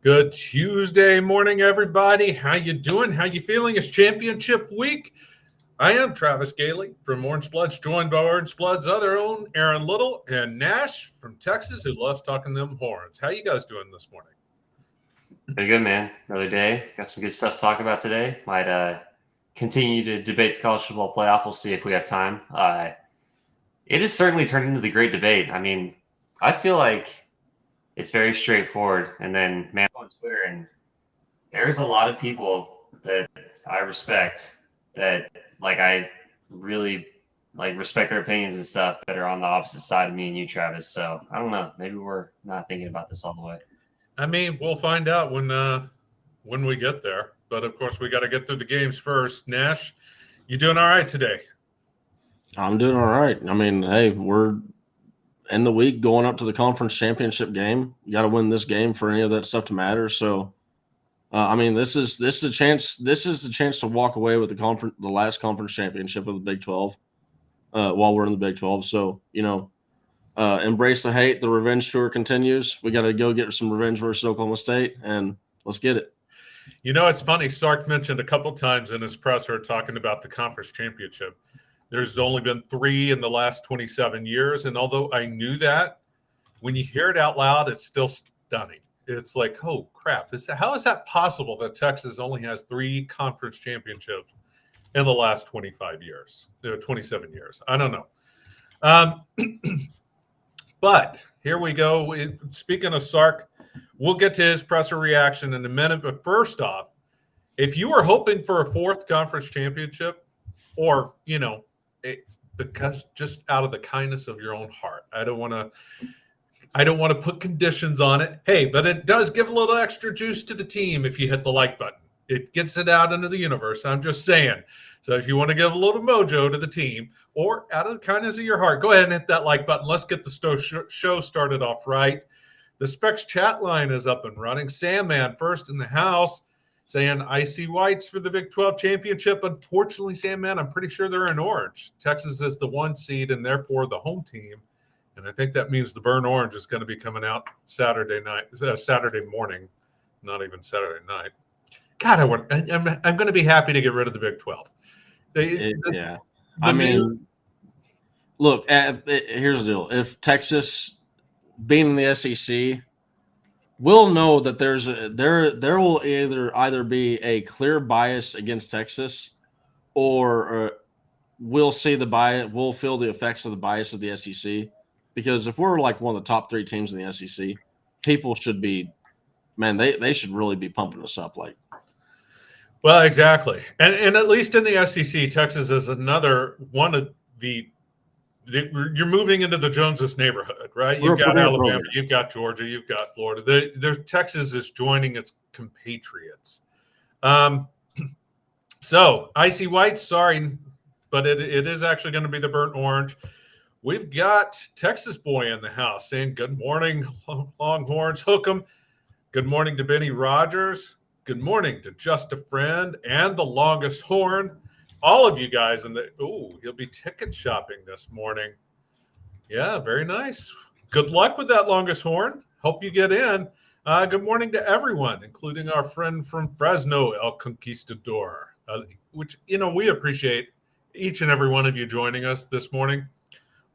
Good Tuesday morning, everybody. How you doing? How you feeling? It's championship week. I am Travis Gailey from Orange Bloods, joined by Orange Bloods' other own Aaron Little and Nash from Texas, who loves talking them horns. How you guys doing this morning? Pretty good, man. Another day. Got some good stuff to talk about today. Might continue to debate the college football playoff. We'll see if we have time. It has certainly turned into the great debate. I mean, I feel like it's very straightforward. And then, man, on Twitter, and there's a lot of people that I respect that, I really respect their opinions and stuff that are on the opposite side of me and you, Travis. So I don't know. Maybe we're not thinking about this all the way. I mean, we'll find out when we get there. But of course, we got to get through the games first. Nash, you doing all right today? I'm doing all right. I mean, hey, we're in the week going up to the conference championship game. You got to win this game for any of that stuff to matter. So, I mean, this is a chance. This is the chance to walk away with the last conference championship of the Big 12 while we're in the Big 12. So, embrace the hate. The revenge tour continues. We got to go get some revenge versus Oklahoma State, and let's get it. It's funny. Sark mentioned a couple times in his presser talking about the conference championship. There's only been 3 in the last 27 years. And although I knew that, when you hear it out loud, it's still stunning. It's like, oh, crap. How is that possible that Texas only has 3 conference championships in the last 27 years? I don't know. But here we go. Speaking of Sark, we'll get to his presser reaction in a minute. But first off, if you were hoping for a 4th conference championship or, because just out of the kindness of your own heart, I don't want to put conditions on it. Hey, but it does give a little extra juice to the team if you hit the like button. It gets it out into the universe. I'm just saying. So if you want to give a little mojo to the team or out of the kindness of your heart, go ahead and hit that like button. Let's get the show started off right. The Specs chat line is up and running. Sandman first in the house saying Icy Whites for the Big 12 championship. Unfortunately, Sandman, I'm pretty sure they're in orange. Texas is the 1 seed and therefore the home team. And I think that means the burnt orange is going to be coming out Saturday morning, not even Saturday night. God, I'm going to be happy to get rid of the Big 12. Look, here's the deal. If Texas being in the SEC, we'll know that there will either be a clear bias against Texas, or we'll see the bias. We'll feel the effects of the bias of the SEC. Because if we're like one of the top 3 teams in the SEC, people should be, they should really be pumping us up. Well, exactly. And at least in the SEC, Texas is another one of you're moving into the Joneses neighborhood, right? You've got Alabama, you've got Georgia, you've got Florida. Texas is joining its compatriots. So, Icy White, sorry, but it is actually going to be the burnt orange. We've got Texas boy in the house saying, good morning, Longhorns, hook 'em. Good morning to Benny Rogers. Good morning to Just a Friend and the Longest Horn. All of you guys you'll be ticket shopping this morning. Yeah, very nice. Good luck with that Longest Horn. Hope you get in. Good morning to everyone, including our friend from Fresno, El Conquistador, which, we appreciate each and every one of you joining us this morning.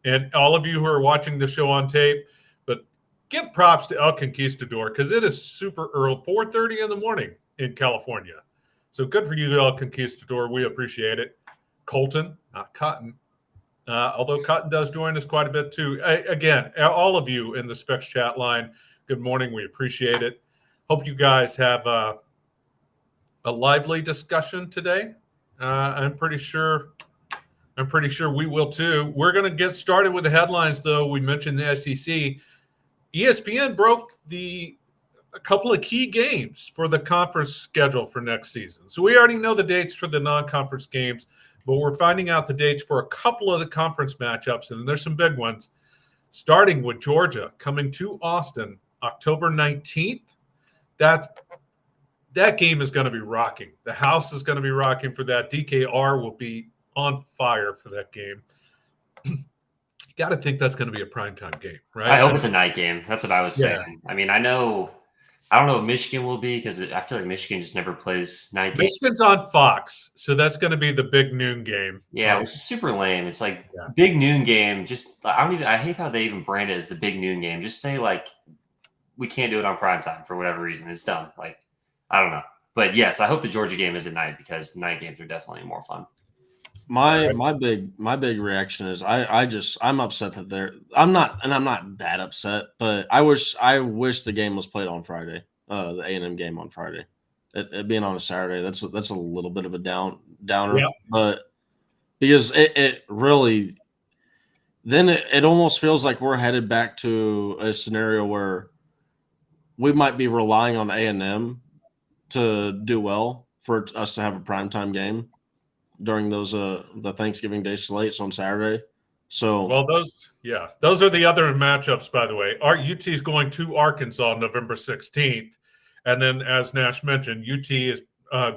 And all of you who are watching the show on tape, but give props to El Conquistador because it is super early, 4:30 in the morning in California. So good for you, El Conquistador. We appreciate it. Colton, not Cotton, although Cotton does join us quite a bit too. Again, all of you in the Specs chat line, good morning. We appreciate it. Hope you guys have a lively discussion today. I'm pretty sure we will too. We're going to get started with the headlines, though. We mentioned the SEC. ESPN broke a couple of key games for the conference schedule for next season. So we already know the dates for the non-conference games, but we're finding out the dates for a couple of the conference matchups, and there's some big ones, starting with Georgia coming to Austin October 19th. That game is going to be rocking. The house is going to be rocking for that. DKR will be on fire for that game. You got to think that's going to be a primetime game, right? I hope it's a night game. That's what I was saying. I mean, I know I don't know if Michigan will be because I feel like Michigan just never plays night games. Michigan's on Fox, so that's going to be the big noon game. Yeah, which is super lame. It's like Yeah. big noon game. Just I hate how they even brand it as the big noon game. Just say like we can't do it on prime time for whatever reason. It's dumb. Like I don't know. But yes, I hope the Georgia game is at night because the night games are definitely more fun. My big reaction is I'm upset that I'm not that upset, but I wish the game was played on Friday. The A&M game on Friday. It being on a Saturday, that's a little bit of a downer. Yeah. But because it really then it almost feels like we're headed back to a scenario where we might be relying on A&M to do well for us to have a primetime game during those the Thanksgiving Day slates on Saturday. So well, those are the other matchups, by the way. UT is going to Arkansas November 16th, and then as Nash mentioned, UT is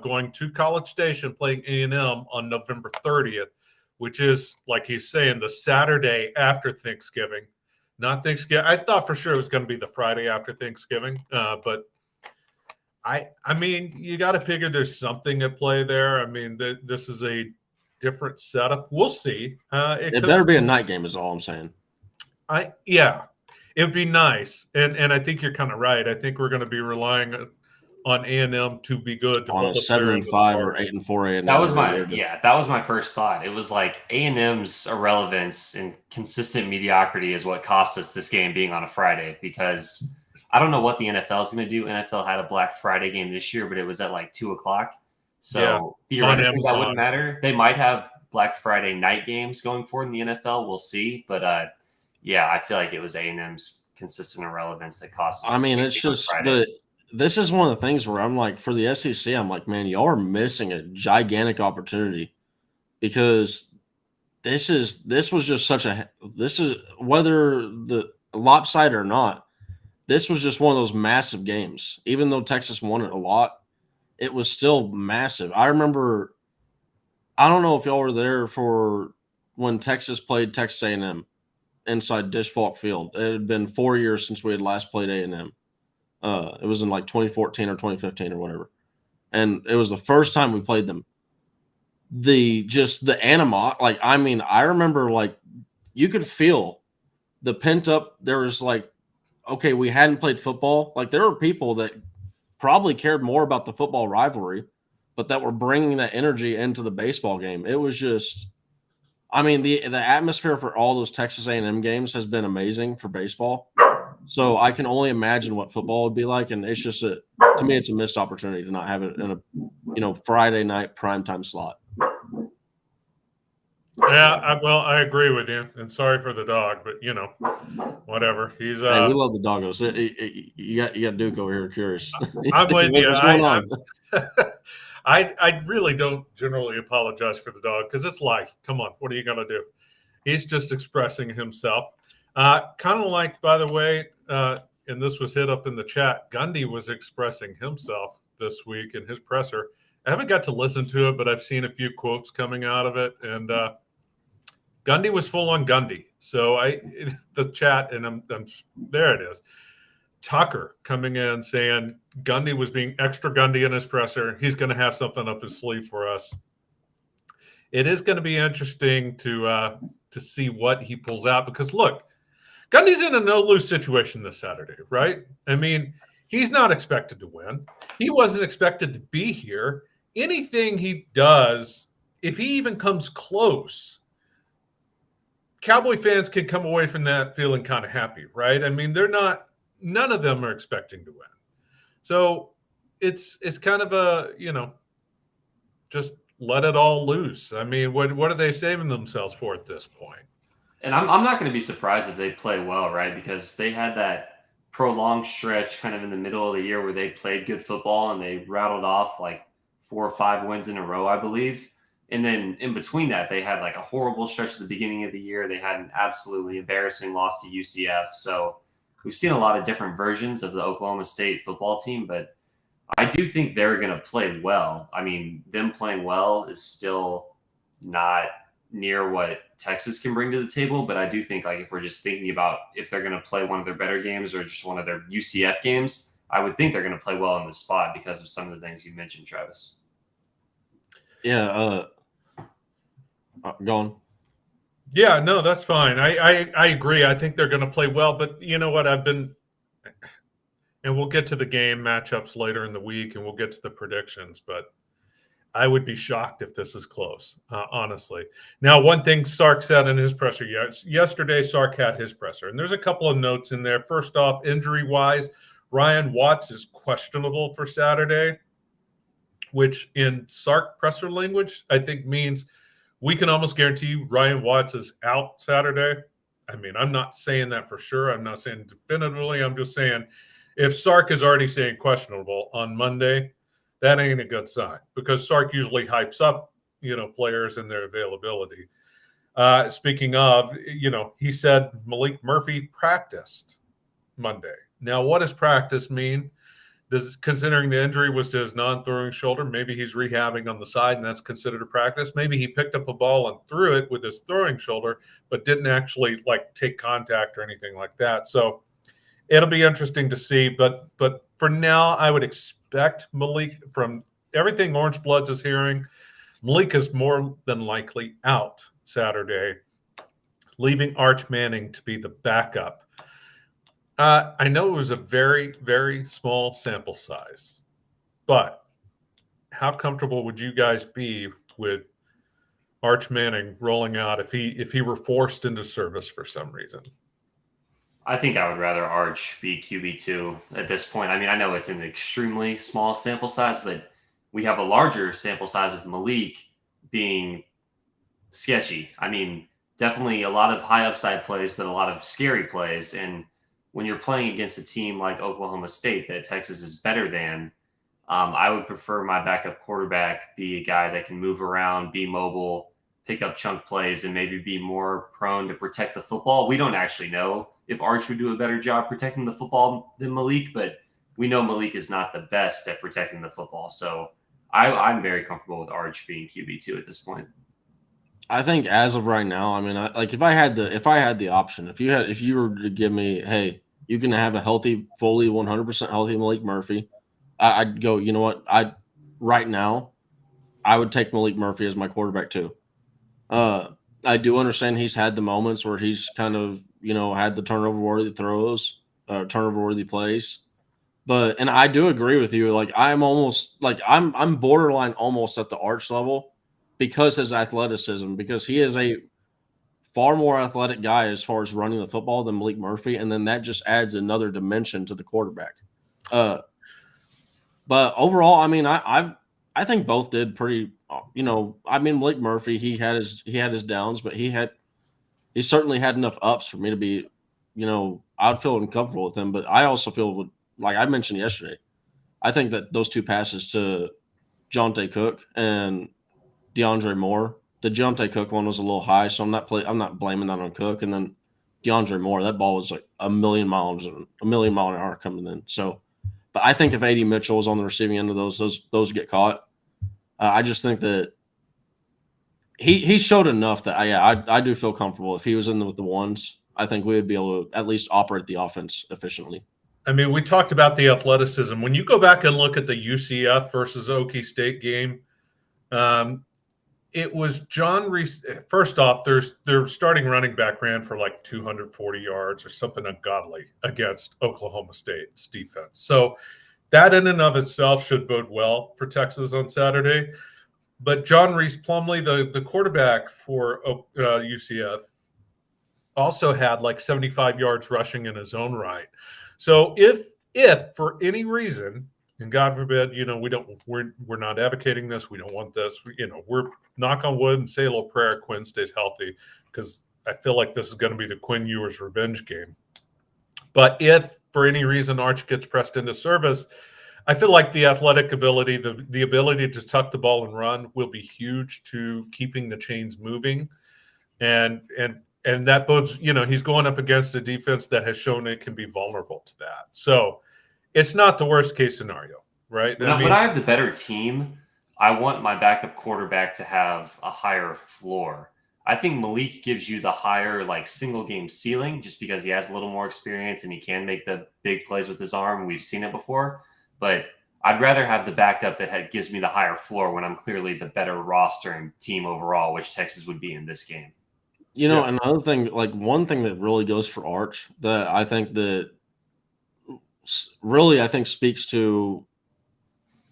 going to College Station playing A&M on November 30th, which is, like he's saying, the Saturday after Thanksgiving, not Thanksgiving. I thought for sure it was going to be the Friday after Thanksgiving, but I mean, you got to figure there's something at play there. I mean, this is a different setup. We'll see. It better be a night game is all I'm saying. It would be nice. And I think you're kind of right. I think we're going to be relying on A&M to be good. To on a 7-5 or 8-4 A&M. That was my first thought. It was like A&M's irrelevance and consistent mediocrity is what cost us this game being on a Friday because I don't know what the NFL is going to do. NFL had a Black Friday game this year, but it was at like 2:00. So theoretically, that wouldn't matter. They might have Black Friday night games going forward in the NFL. We'll see. But I feel like it was A&M's consistent irrelevance that cost us. I mean, it's just but this is one of the things where I'm like, for the SEC, I'm like, man, y'all are missing a gigantic opportunity because this was just whether the lopsided or not. This was just one of those massive games. Even though Texas won it a lot, it was still massive. I remember, I don't know if y'all were there for when Texas played Texas A&M inside Dish Falk Field. It had been 4 years since we had last played A&M. It was in like 2014 or 2015 or whatever. And it was the first time we played them. The anima, like, I mean, I remember like you could feel the pent up, there was like, okay, we hadn't played football. Like there were people that probably cared more about the football rivalry, but that were bringing that energy into the baseball game. It was just, I mean, the atmosphere for all those Texas A&M games has been amazing for baseball. So I can only imagine what football would be like, and it's just to me, it's a missed opportunity to not have it in a Friday night primetime slot. Yeah, I agree with you, and sorry for the dog, but whatever. He's hey, we love the doggos. You got Duke over here curious. I'm with you. What's going on? I really don't generally apologize for the dog because it's life. Come on, what are you gonna do? He's just expressing himself. Kind of like, by the way, and this was hit up in the chat. Gundy was expressing himself this week in his presser. I haven't got to listen to it, but I've seen a few quotes coming out of it, and Gundy was full on Gundy. So the chat, and I'm there it is. Tucker coming in saying Gundy was being extra Gundy in his presser. He's going to have something up his sleeve for us. It is going to be interesting to see what he pulls out because look, Gundy's in a no-lose situation this Saturday, right? I mean, he's not expected to win. He wasn't expected to be here. Anything he does, if he even comes close, Cowboy fans can come away from that feeling kind of happy, right? I mean, none of them are expecting to win. So it's kind of a, just let it all loose. I mean, what are they saving themselves for at this point? And I'm not going to be surprised if they play well, right? Because they had that prolonged stretch kind of in the middle of the year where they played good football and they rattled off like 4 or 5 wins in a row, I believe. And then in between that, they had like a horrible stretch at the beginning of the year. They had an absolutely embarrassing loss to UCF. So we've seen a lot of different versions of the Oklahoma State football team, but I do think they're going to play well. I mean, them playing well is still not near what Texas can bring to the table, but I do think like if we're just thinking about if they're going to play one of their better games or just one of their UCF games, I would think they're going to play well in this spot because of some of the things you mentioned, Travis. Yeah. Go on. Yeah, no, that's fine. I agree. I think they're going to play well, but you know what? And we'll get to the game matchups later in the week, and we'll get to the predictions, but I would be shocked if this is close, honestly. Now, one thing Sark said in his presser yesterday, Sark had his presser, and there's a couple of notes in there. First off, injury-wise, Ryan Watts is questionable for Saturday, which in Sark presser language, I think means we can almost guarantee Ryan Watts is out Saturday. I mean, I'm not saying that for sure. I'm not saying definitively. I'm just saying if Sark is already saying questionable on Monday, that ain't a good sign because Sark usually hypes up, players and their availability. Speaking of, he said Malik Murphy practiced Monday. Now, what does practice mean? Considering the injury was to his non-throwing shoulder, maybe he's rehabbing on the side and that's considered a practice. Maybe he picked up a ball and threw it with his throwing shoulder, but didn't actually take contact or anything like that. So it'll be interesting to see. But for now, I would expect Malik, from everything Orange Bloods is hearing, Malik is more than likely out Saturday, leaving Arch Manning to be the backup. I know it was a very, very small sample size, but how comfortable would you guys be with Arch Manning rolling out if he were forced into service for some reason? I think I would rather Arch be QB2 at this point. I mean, I know it's an extremely small sample size, but we have a larger sample size with Malik being sketchy. I mean, definitely a lot of high upside plays, but a lot of scary plays. And when you're playing against a team like Oklahoma State that Texas is better than, I would prefer my backup quarterback be a guy that can move around, be mobile, pick up chunk plays, and maybe be more prone to protect the football. We don't actually know if Arch would do a better job protecting the football than Malik, but we know Malik is not the best at protecting the football. So I'm very comfortable with Arch being QB2 at this point. I think as of right now, I mean, if I had the option, if you were to give me, hey, you can have a healthy, fully 100% healthy Malik Murphy, I'd go, you know what? Right now, I would take Malik Murphy as my quarterback too. I do understand he's had the moments where he's kind of, had the turnover-worthy throws, turnover-worthy plays. And I do agree with you. I'm borderline almost at the Arch level because his athleticism, because he is a far more athletic guy as far as running the football than Malik Murphy, and then that just adds another dimension to the quarterback. But overall, I mean, I think both did pretty. I mean, Malik Murphy, he had his downs, but he certainly had enough ups for me to be, I'd feel uncomfortable with him. But I also feel, like I mentioned yesterday, I think that those two passes to Jonte Cook and DeAndre Moore, the Jonte Cook one was a little high, so I'm not blaming that on Cook. And then DeAndre Moore, that ball was like a million mile an hour coming in. So, but I think if A.D. Mitchell was on the receiving end of those get caught, I just think that he showed enough that I do feel comfortable. If he was in with the ones, I think we would be able to at least operate the offense efficiently. I mean, we talked about the athleticism. When you go back and look at the UCF versus Okie State game, it was John Reese. First off, their starting running back ran for like 240 yards or something ungodly against Oklahoma State's defense. So that in and of itself should bode well for Texas on Saturday. But John Reese Plumlee, the quarterback for UCF, also had like 75 yards rushing in his own right. So if for any reason, and God forbid, we're not advocating this, we don't want this, we're knock on wood and say a little prayer Quinn stays healthy, because I feel like this is going to be the Quinn Ewers revenge game. But if for any reason Arch gets pressed into service, I feel like the athletic ability, the ability to tuck the ball and run will be huge to keeping the chains moving. And that bodes, he's going up against a defense that has shown it can be vulnerable to that. So it's not the worst case scenario, right? When I have the better team, I want my backup quarterback to have a higher floor. I think Malik gives you the higher like single game ceiling just because he has a little more experience and he can make the big plays with his arm. We've seen it before, but I'd rather have the backup that gives me the higher floor when I'm clearly the better roster and team overall, which Texas would be in this game. Another thing, like one thing that really goes for Arch that I think speaks to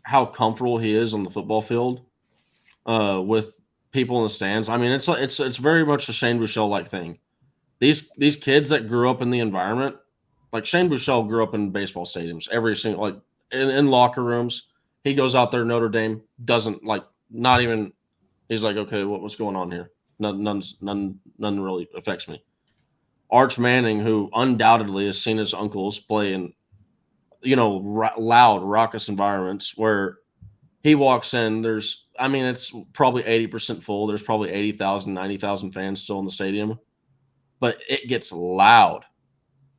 how comfortable he is on the football field with people in the stands. I mean, it's very much a Shane Buechele like thing. These kids that grew up in the environment, like Shane Buechele grew up in baseball stadiums, every single like in locker rooms. He goes out there, Notre Dame doesn't like not even. He's like, okay, what's going on here? None really affects me. Arch Manning, who undoubtedly has seen his uncles play in, loud, raucous environments where he walks in, it's probably 80% full. There's probably 80,000, 90,000 fans still in the stadium, but it gets loud.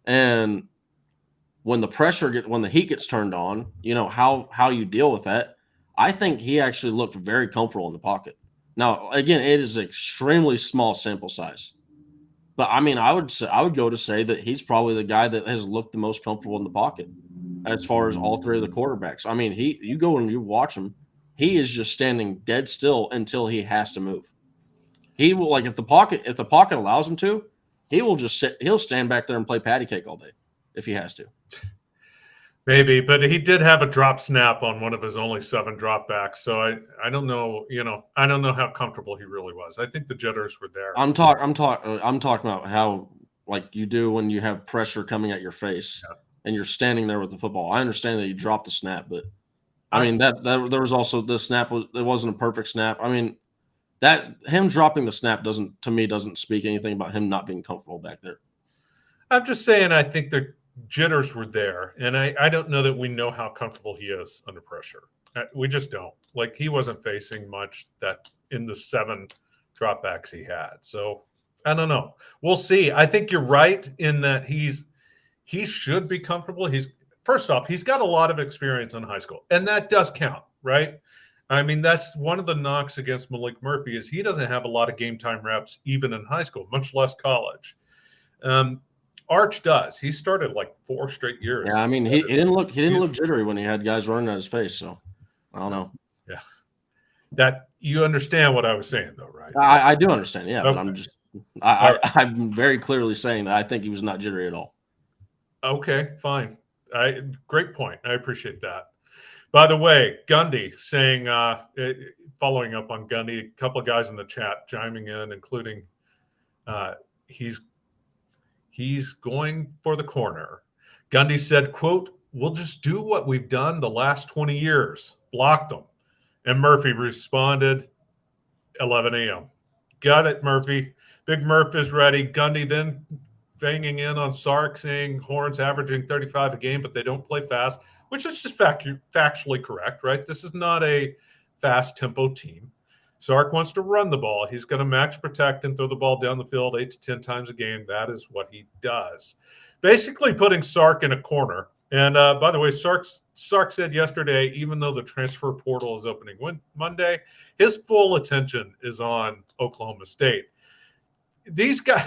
And when the heat gets turned on, how you deal with that. I think he actually looked very comfortable in the pocket. Now, again, it is an extremely small sample size, but I mean, I would go to say that he's probably the guy that has looked the most comfortable in the pocket as far as all three of the quarterbacks. I mean, you go and you watch him, he is just standing dead still until he has to move. He will, like, if the pocket allows him to, he will just he'll stand back there and play patty cake all day if he has to. Maybe, but he did have a drop snap on one of his only 7 dropbacks. So I don't know, I don't know how comfortable he really was. I think the jitters were there. I'm talking about how like you do when you have pressure coming at your face and you're standing there with the football. I understand that you dropped the snap, but I mean that there was also the snap it wasn't a perfect snap. I mean that him dropping the snap doesn't speak anything about him not being comfortable back there. I'm just saying I think the jitters were there, and I don't know that we know how comfortable he is under pressure. We just don't. Like, he wasn't facing much that in the 7 dropbacks he had. So I don't know. We'll see. I think you're right in that he should be comfortable. First off, he's got a lot of experience in high school, and that does count, right? I mean, that's one of the knocks against Malik Murphy is he doesn't have a lot of game time reps even in high school, much less college. Arch does. He started like 4 straight years. Yeah, I mean, he didn't look jittery when he had guys running at his face. So I don't know. Yeah, that you understand what I was saying, though, right? I do understand. Yeah, okay. But I'm very clearly saying that I think he was not jittery at all. Okay, fine. Great point. I appreciate that. By the way, Gundy saying, following up on Gundy, a couple of guys in the chat chiming in, including he's going for the corner. Gundy said, quote, "We'll just do what we've done the last 20 years. Blocked them." And Murphy responded, 11 a.m. Got it, Murphy. Big Murph is ready. Gundy then banging in on Sark, saying Horns averaging 35 a game, but they don't play fast, which is just factually correct, right? This is not a fast tempo team. Sark wants to run the ball. He's going to max protect and throw the ball down the field 8 to 10 times a game. That is what he does. Basically putting Sark in a corner. And by the way, Sark said yesterday, even though the transfer portal is opening Monday, his full attention is on Oklahoma State. These guys,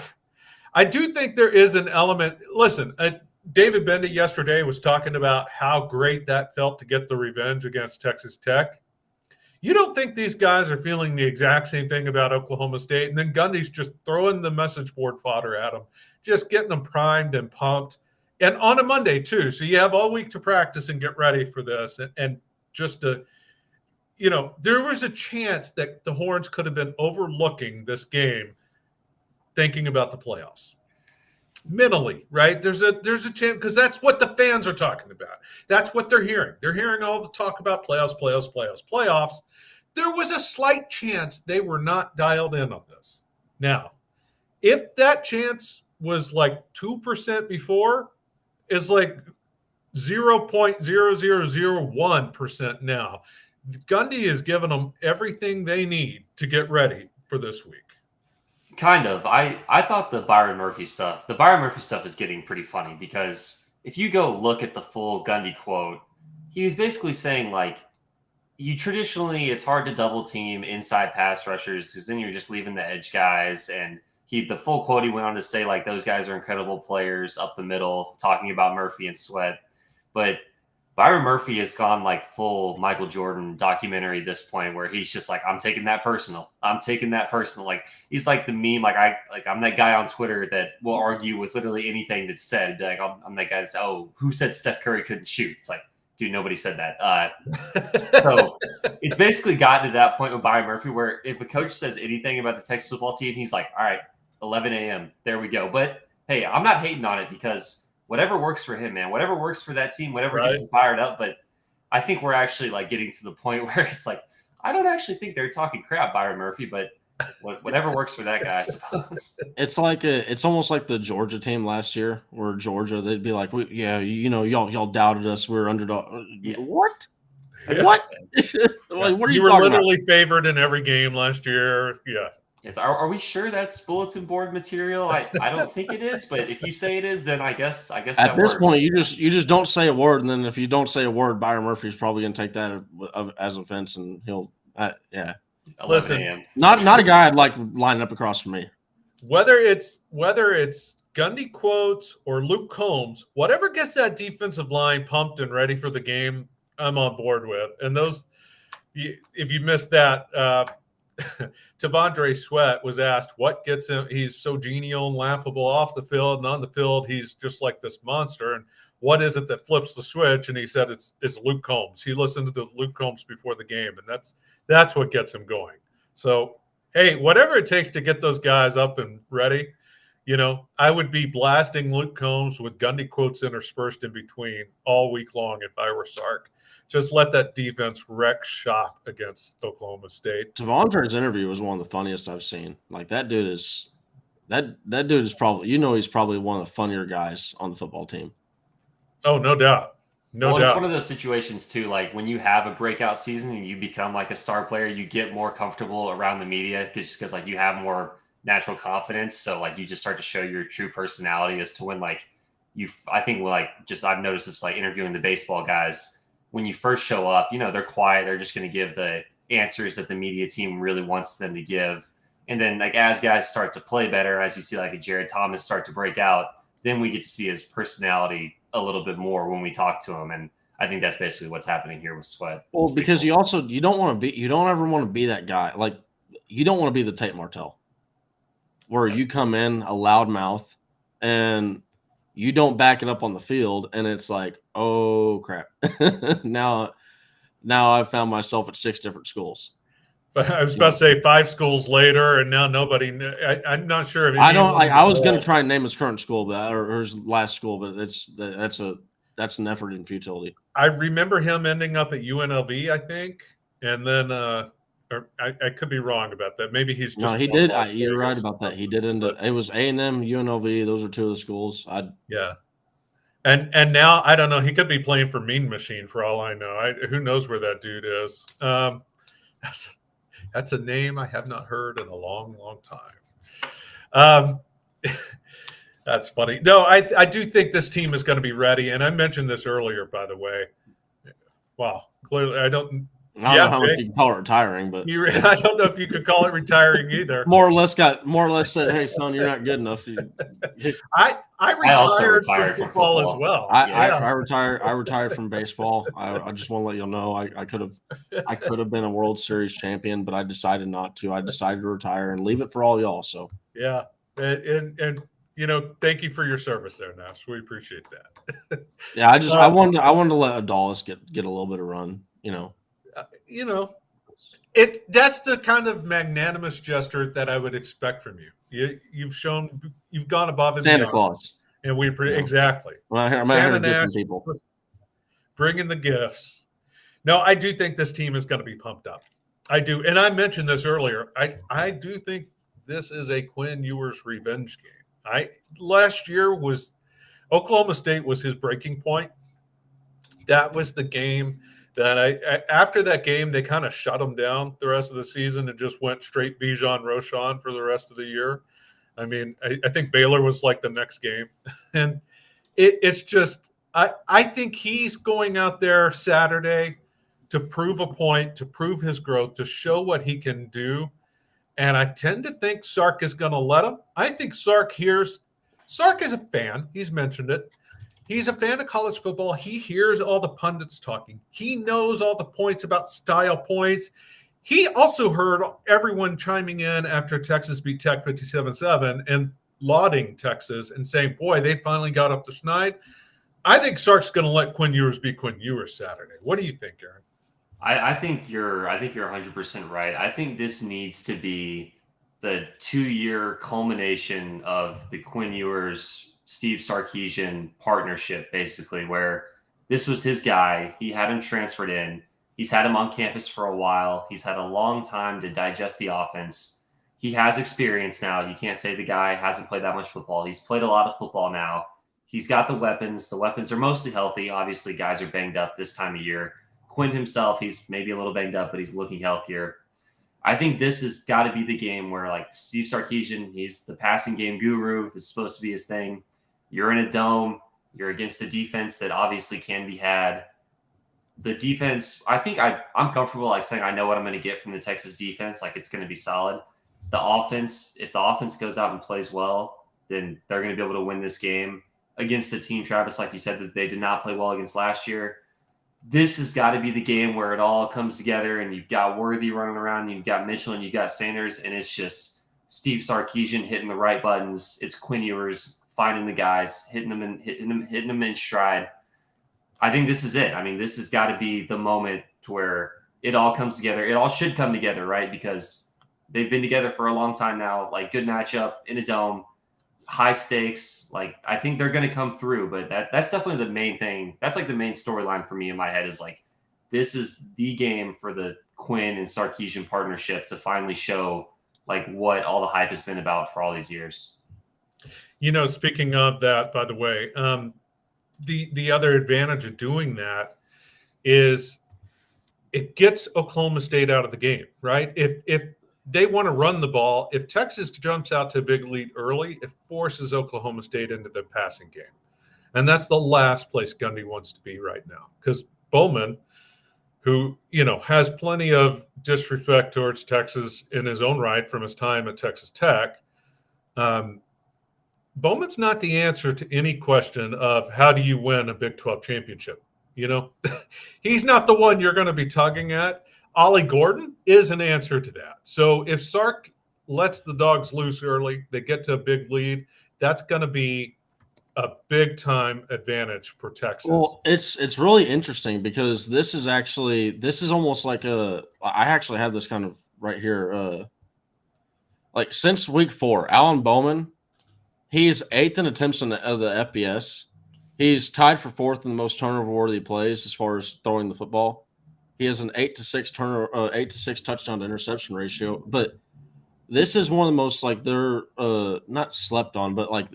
I do think there is an element. Listen, David Bendy yesterday was talking about how great that felt to get the revenge against Texas Tech. You don't think these guys are feeling the exact same thing about Oklahoma State? And then Gundy's just throwing the message board fodder at them, just getting them primed and pumped. And on a Monday, too. So you have all week to practice and get ready for this. And just to, there was a chance that the Horns could have been overlooking this game thinking about the playoffs. Mentally, right? There's a chance because that's what the fans are talking about. That's what they're hearing. They're hearing all the talk about playoffs. There was a slight chance they were not dialed in on this. Now, if that chance was like 2% before, is like 0.0001% now. Gundy is giving them everything they need to get ready for this week. Kind of. I thought the Byron Murphy stuff is getting pretty funny because if you go look at the full Gundy quote, he was basically saying like, it's hard to double team inside pass rushers because then you're just leaving the edge guys. And the full quote he went on to say, like, those guys are incredible players up the middle, talking about Murphy and Sweat. But Byron Murphy has gone like full Michael Jordan documentary at this point, where he's just like, I'm taking that personal. I'm taking that personal. Like, he's like the meme. I'm that guy on Twitter that will argue with literally anything that's said. Like, I'm that guy that's, oh, who said Steph Curry couldn't shoot? It's like, dude, nobody said that. So it's basically gotten to that point with Byron Murphy where if a coach says anything about the Texas football team, he's like, all right, 11 a.m. There we go. But hey, I'm not hating on it because whatever works for him, man, whatever works for that team, whatever gets him fired up. But I think we're actually like getting to the point where it's like, I don't actually think they're talking crap, Byron Murphy, but whatever works for that guy, I suppose. It's almost like the Georgia team last year, where Georgia, they'd be like, y'all doubted us, we were underdog. Yeah. What? Yeah. What? What are you were talking literally about? favored in every game last year. Yeah. Are we sure that's bulletin board material? I don't think it is, but if you say it is, then I guess At that this works. point, you just don't say a word, and then if you don't say a word, Byron Murphy's probably going to take that as offense, and he'll 11 Listen, a.m. not a guy I'd like lining up across from me. Whether it's Gundy quotes or Luke Combs, whatever gets that defensive line pumped and ready for the game, I'm on board with. And those, if you missed that, Tavondre Sweat was asked what gets him. He's so genial and laughable off the field, and on the field, he's just like this monster. And what is it that flips the switch? And he said it's Luke Combs. He listened to Luke Combs before the game, and that's what gets him going. So, hey, whatever it takes to get those guys up and ready, I would be blasting Luke Combs with Gundy quotes interspersed in between all week long if I were Sark. Just let that defense wreck shop against Oklahoma State. Tavondre's interview was one of the funniest I've seen. Like, that dude is probably, he's probably one of the funnier guys on the football team. Oh, no doubt. No doubt. It's one of those situations too, like when you have a breakout season and you become like a star player, you get more comfortable around the media because like you have more natural confidence. So like you just start to show your true personality as to when like I've noticed this like interviewing the baseball guys. When you first show up, they're quiet. They're just going to give the answers that the media team really wants them to give. And then like as guys start to play better, as you see like a Jared Thomas start to break out, then we get to see his personality a little bit more when we talk to him. And I think that's basically what's happening here with Sweat. Well, because you don't ever want to be that guy. Like, you don't want to be the Tate Martell where you come in a loud mouth and you don't back it up on the field, and it's like, oh crap. now I've found myself at 6 different schools. I was about to say 5 schools later, and now nobody. I'm not sure if I was going to try and name his current school, but or his last school, but that's an effort in futility. I remember him ending up at UNLV, I think, and then or I could be wrong about that. Maybe he's just. No, he did. You're right about that. He did end up. It was A&M, UNLV. Those are 2 of the schools. Yeah. And now I don't know. He could be playing for Mean Machine for all I know. Who knows where that dude is? That's a name I have not heard in a long, long time. That's funny. No, I do think this team is going to be ready. And I mentioned this earlier, by the way. Wow. Clearly, I don't know how much you can call it retiring, but I don't know if you could call it retiring either. more or less said, "Hey, son, you're not good enough." I retired from football as well. I retired from baseball. I just want to let you know I could have been a World Series champion, but I decided not to. I decided to retire and leave it for all y'all. So yeah, and thank you for your service there, Nash. We appreciate that. Yeah, I wanted to let Adalis get a little bit of run. That's the kind of magnanimous gesture that I would expect from you. You've gone above and Santa beyond. Claus, and we exactly. Well, I'm Santa Nash, people bringing the gifts. No, I do think this team is going to be pumped up. I do, and I mentioned this earlier. I do think this is a Quinn Ewers revenge game. Last year was Oklahoma State was his breaking point. That was the game that after that game, they kind of shut him down the rest of the season and just went straight Bijan Roschon for the rest of the year. I mean, I think Baylor was like the next game. And it's just, I think he's going out there Saturday to prove a point, to prove his growth, to show what he can do. And I tend to think Sark is going to let him. I think Sark is a fan. He's mentioned it. He's a fan of college football. He hears all the pundits talking. He knows all the points about style points. He also heard everyone chiming in after Texas beat Tech 57-7 and lauding Texas and saying, boy, they finally got up the schneid. I think Sark's going to let Quinn Ewers be Quinn Ewers Saturday. What do you think, Aaron? I think you're 100% right. I think this needs to be the 2-year culmination of the Quinn Ewers, Steve Sarkisian partnership, basically, where this was his guy. He had him transferred in. He's had him on campus for a while. He's had a long time to digest the offense. He has experience now. You can't say the guy hasn't played that much football. He's played a lot of football now. He's got the weapons. The weapons are mostly healthy. Obviously, guys are banged up this time of year. Quinn himself, he's maybe a little banged up, but he's looking healthier. I think this has got to be the game where, like, Steve Sarkisian, he's the passing game guru. This is supposed to be his thing. You're in a dome. You're against a defense that obviously can be had. The defense, I think I'm comfortable, like, saying I know what I'm going to get from the Texas defense. Like, it's going to be solid. The offense, if the offense goes out and plays well, then they're going to be able to win this game against a team, Travis, like you said, that they did not play well against last year. This has got to be the game where it all comes together and you've got Worthy running around, and you've got Mitchell, and you've got Sanders, and it's just Steve Sarkisian hitting the right buttons. It's Quinn Ewers finding the guys, hitting them in stride. I think this is it. I mean, this has got to be the moment to where it all comes together. It all should come together, right? Because they've been together for a long time now. Like, good matchup in a dome, high stakes. Like, I think they're going to come through, but that's definitely the main thing. That's like the main storyline for me in my head is like, this is the game for the Quinn and Sarkisian partnership to finally show like what all the hype has been about for all these years. You know, speaking of that, by the way, the other advantage of doing that is it gets Oklahoma State out of the game, right? If they want to run the ball, if Texas jumps out to a big lead early, it forces Oklahoma State into the passing game. And that's the last place Gundy wants to be right now. Because Bowman, who, you know, has plenty of disrespect towards Texas in his own right from his time at Texas Tech, Bowman's not the answer to any question of how do you win a Big 12 championship. You know, he's not the one you're going to be tugging at. Ollie Gordon is an answer to that. So if Sark lets the dogs loose early, they get to a big lead, that's going to be a big time advantage for Texas. Well, it's really interesting because this is almost like I actually have this kind of right here. Like since week 4, Alan Bowman, he's 8th in attempts of the FBS. He's tied for 4th in the most turnover-worthy plays as far as throwing the football. He has an 8 to 6 touchdown to interception ratio. But this is one of the most like they're not slept on, but like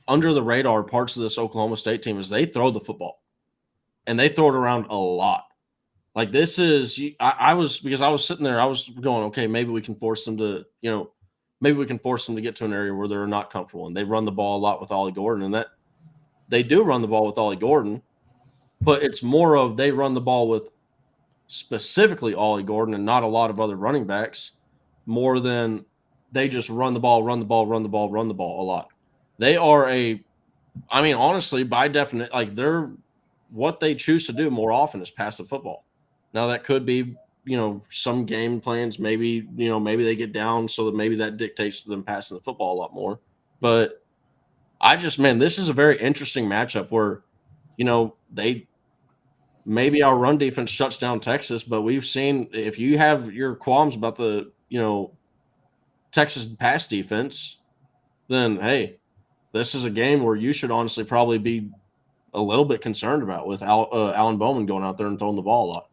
under the radar parts of this Oklahoma State team is they throw the football, and they throw it around a lot. Like this is I was sitting there, I was going, okay, maybe we can force them to get to an area where they're not comfortable, and they run the ball a lot with Ollie Gordon, and that they do run the ball with Ollie Gordon, but it's more of they run the ball with specifically Ollie Gordon and not a lot of other running backs, more than they just run the ball a lot. They are honestly, by definition, like what they choose to do more often is pass the football. Now that could be, some game plans, maybe they get down so that maybe that dictates to them passing the football a lot more. But this is a very interesting matchup where, maybe our run defense shuts down Texas, but we've seen if you have your qualms about the, Texas pass defense, then, hey, this is a game where you should honestly probably be a little bit concerned about with Alan Bowman going out there and throwing the ball a lot.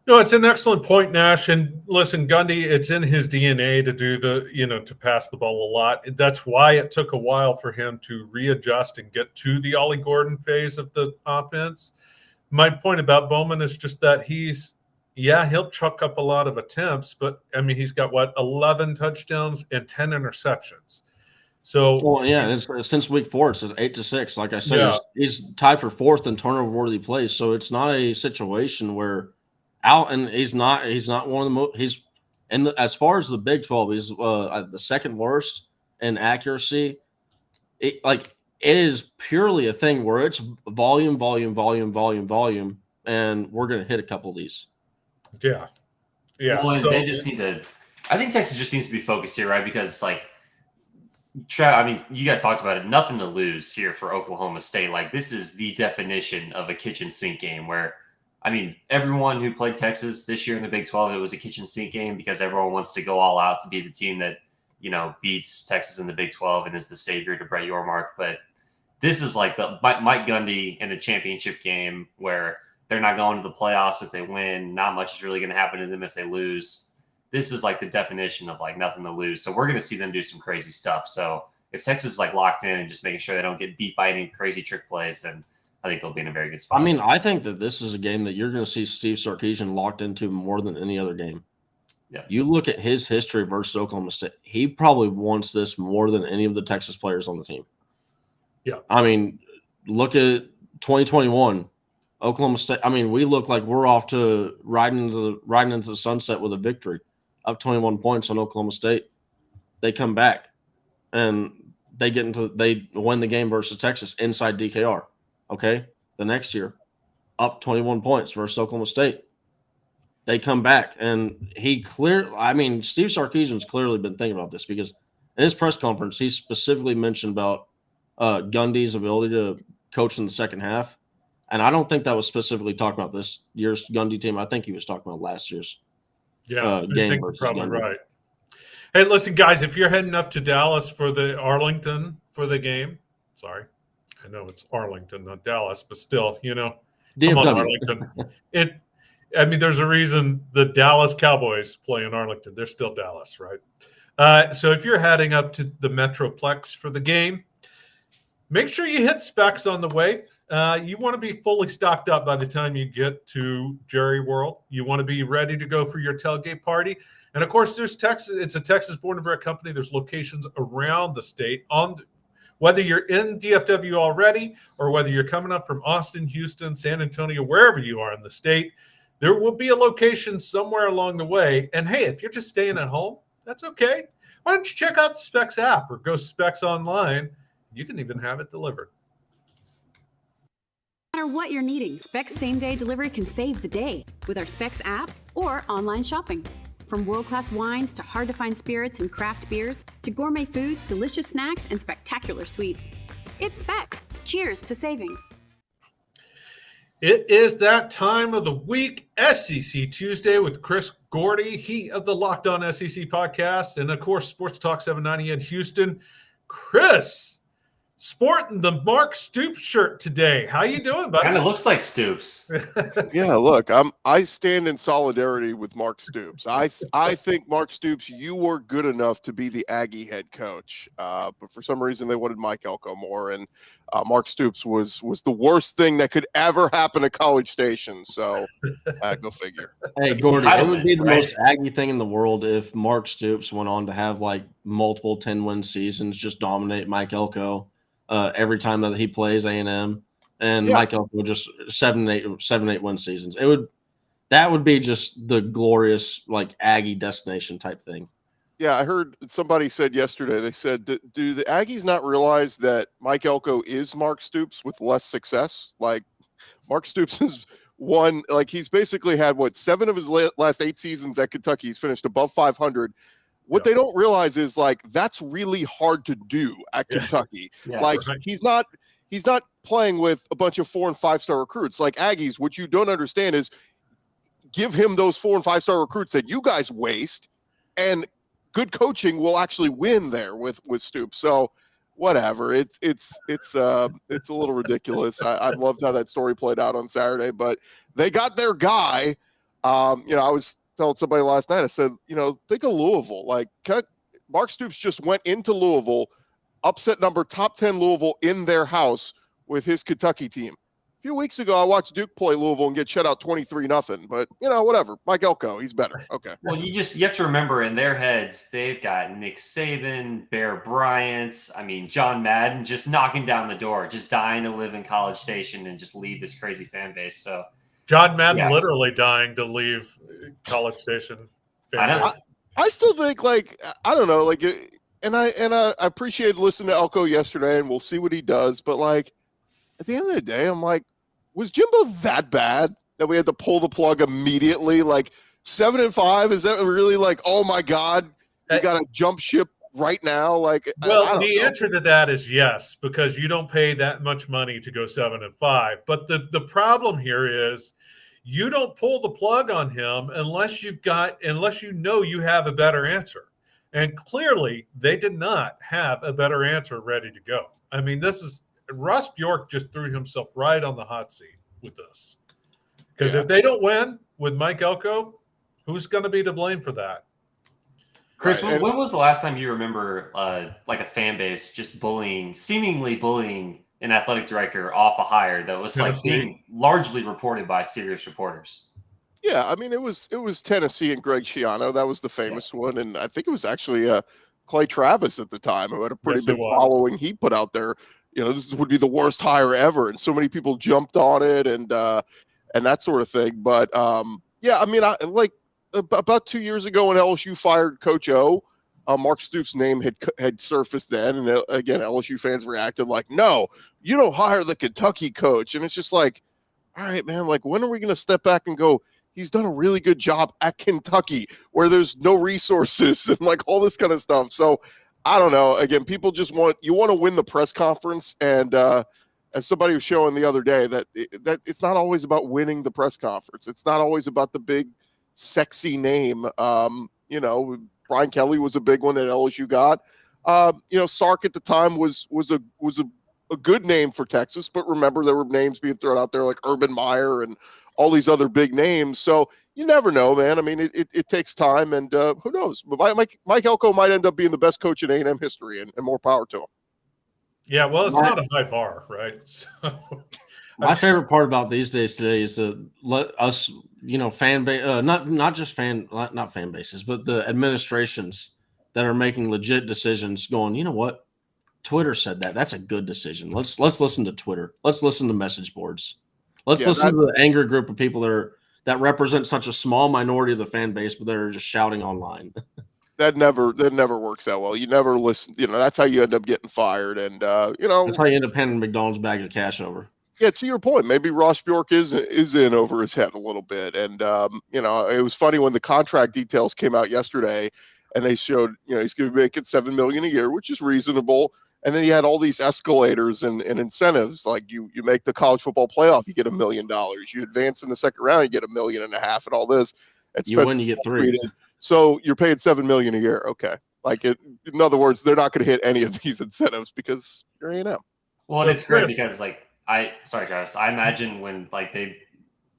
No, it's an excellent point, Nash. And listen, Gundy, it's in his DNA to do to pass the ball a lot. That's why it took a while for him to readjust and get to the Ollie Gordon phase of the offense. My point about Bowman is just that he'll chuck up a lot of attempts, but he's got 11 touchdowns and 10 interceptions. So, since week 4, it's 8 to 6. Like I said, he's tied for 4th in turnover-worthy plays. So it's not a situation where out, and he's not one of the most. He's as far as the Big 12, he's the second worst in accuracy. It is purely a thing where it's volume, and we're going to hit a couple of these. Yeah. Well, So they just need to. I think Texas just needs to be focused here, right? Because I mean, you guys talked about it. Nothing to lose here for Oklahoma State. Like, this is the definition of a kitchen sink game where, I mean, everyone who played Texas this year in the Big 12, it was a kitchen sink game because everyone wants to go all out to be the team that, beats Texas in the Big 12 and is the savior to Brett Yormark. But this is like the Mike Gundy in the championship game where they're not going to the playoffs if they win. Not much is really going to happen to them if they lose. This is like the definition of like nothing to lose. So we're going to see them do some crazy stuff. So if Texas is like locked in and just making sure they don't get beat by any crazy trick plays, then I think they'll be in a very good spot. I mean, I think that this is a game that you're going to see Steve Sarkisian locked into more than any other game. Yeah. You look at his history versus Oklahoma State. He probably wants this more than any of the Texas players on the team. Yeah. I mean, look at 2021. Oklahoma State. I mean, we look like we're off to riding into the sunset with a victory, up 21 points on Oklahoma State. They come back and they win the game versus Texas inside DKR. Okay, the next year, up 21 points versus Oklahoma State. They come back and Steve Sarkisian's clearly been thinking about this because in his press conference he specifically mentioned about Gundy's ability to coach in the second half. And I don't think that was specifically talking about this year's Gundy team. I think he was talking about last year's game. I think you're probably Gundy. Right. Hey, listen, guys, if you're heading up to Dallas for the Arlington for the game, sorry, I know it's Arlington, not Dallas, but still, come on, Arlington. There's a reason the Dallas Cowboys play in Arlington. They're still Dallas, right? So if you're heading up to the Metroplex for the game, make sure you hit Specs on the way. You want to be fully stocked up by the time you get to Jerry World. You want to be ready to go for your tailgate party. And, of course, there's Texas. It's a Texas born and bred company. There's locations around the state. Whether you're in DFW already or whether you're coming up from Austin, Houston, San Antonio, wherever you are in the state, there will be a location somewhere along the way. And, hey, if you're just staying at home, that's okay. Why don't you check out the Specs app or go Specs online? You can even have it delivered. No matter what you're needing, Specs same-day delivery can save the day with our Specs app or online shopping. From world-class wines to hard-to-find spirits and craft beers to gourmet foods, delicious snacks, and spectacular sweets. It's Specs. Cheers to savings. It is that time of the week, SEC Tuesday with Chris Gordy, he of the Locked On SEC podcast, and of course, Sports Talk 790 in Houston. Chris, sporting the Mark Stoops shirt today. How you doing, buddy? Kind of looks like Stoops. Yeah, look, I stand in solidarity with Mark Stoops. I think Mark Stoops, you were good enough to be the Aggie head coach, but for some reason they wanted Mike Elko more, and Mark Stoops was the worst thing that could ever happen to College Station. So go figure. Hey, Gordy, it would be the most Aggie thing in the world if Mark Stoops went on to have like multiple 10-win seasons, just dominate Mike Elko every time that he plays A&M, and Mike Elko just 7-8 win seasons. That would be just the glorious like Aggie destination type thing. Yeah, I heard somebody said yesterday, they said, do the Aggies not realize that Mike Elko is Mark Stoops with less success? Like, Mark Stoops has won, like, he's basically had, 7 of his last 8 seasons at Kentucky. He's finished above 500. What they don't realize is, like, that's really hard to do at Kentucky. Yes. Like, he's not playing with a bunch of 4- and 5-star recruits. Like, Aggies, what you don't understand is give him those 4- and 5-star recruits that you guys waste, and good coaching will actually win there with Stoops. So whatever, it's a little ridiculous. I loved how that story played out on Saturday, but they got their guy. I was telling somebody last night, I said, think of Louisville. Like, Mark Stoops just went into Louisville, upset number top 10 Louisville in their house with his Kentucky team. A few weeks ago, I watched Duke play Louisville and get shut out 23-0. But, whatever. Mike Elko, he's better. Okay. Well, you have to remember in their heads, they've got Nick Saban, Bear Bryant, John Madden just knocking down the door, just dying to live in College Station and just lead this crazy fan base. So John Madden Yeah. literally dying to leave College Station. I know. I still think, like, I don't know, like, and I appreciated listening to Elko yesterday, and we'll see what he does. But, like, at the end of the day, I'm like, was Jimbo that bad that we had to pull the plug immediately? Like, 7-5, is that really like, oh my God, we got to jump ship right now? Like, well, I don't the know. answer to that is yes, because you don't pay that much money to go 7-5. But the problem here is you don't pull the plug on him unless you know you have a better answer. And clearly they did not have a better answer ready to go. I mean, Ross Bjork just threw himself right on the hot seat with this. Because if they don't win with Mike Elko, who's going to be to blame for that? Chris, Right. when was the last time you remember like a fan base just seemingly bullying an athletic director off a hire that was like being largely reported by serious reporters? Yeah, I mean, it was Tennessee and Greg Schiano. That was the famous one. And I think it was actually Clay Travis at the time, who had a pretty big following. He put out there, this would be the worst hire ever. And so many people jumped on it and that sort of thing. But yeah, I mean, about 2 years ago when LSU fired Coach O, Mark Stoops' name had surfaced then. And again, LSU fans reacted like, no, you don't hire the Kentucky coach. And it's just like, all right, man, like, when are we going to step back and go, he's done a really good job at Kentucky where there's no resources and like all this kind of stuff. So I don't know. Again, people just want to win the press conference. And as somebody was showing the other day, that it's not always about winning the press conference. It's not always about the big, sexy name. Brian Kelly was a big one that LSU got. Sark at the time was a good name for Texas, but remember there were names being thrown out there like Urban Meyer and all these other big names. So you never know, man. I mean, it takes time, and who knows? But Mike Elko might end up being the best coach in A&M history, and more power to him. Yeah, well, it's not a high bar, right? So, my favorite part about these days today is to let us, fan base, not fan bases, but the administrations that are making legit decisions going, you know what? Twitter said that. That's a good decision. Let's listen to Twitter. Let's listen to message boards. Let's listen to the angry group of people that represent such a small minority of the fan base, but they're just shouting online. That never works out well. You never listen. That's how you end up getting fired. And that's how you end up handing McDonald's bag of cash over. Yeah, to your point, maybe Ross Bjork is in over his head a little bit. And it was funny when the contract details came out yesterday, and they showed he's going to be making $7 million a year, which is reasonable. And then he had all these escalators and incentives, like you make the college football playoff, you get $1 million. You advance in the second round, you get $1.5 million, and all this. You win, you get $3 million. So you're paying $7 million a year. Okay, in other words, they're not going to hit any of these incentives because you're A&M. Well, so it's great because sorry, Travis. I imagine when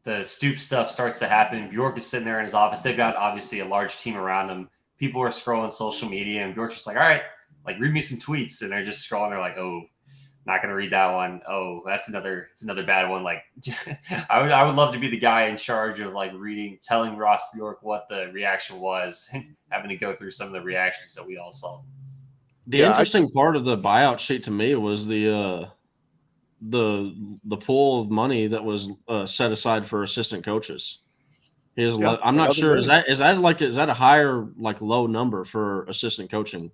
the Stoop stuff starts to happen, Bjork is sitting there in his office. They've got obviously a large team around him. People are scrolling social media, and Bjork's just like, all right, like, read me some tweets. And they're just scrolling. They're like, oh, not going to read that one. Oh, it's another bad one. Like, I would love to be the guy in charge of like telling Ross Bjork what the reaction was, and having to go through some of the reactions that we all saw. The interesting part of the buyout sheet to me was the pool of money that was set aside for assistant coaches. I'm not sure. Is that a higher, like, low number for assistant coaching?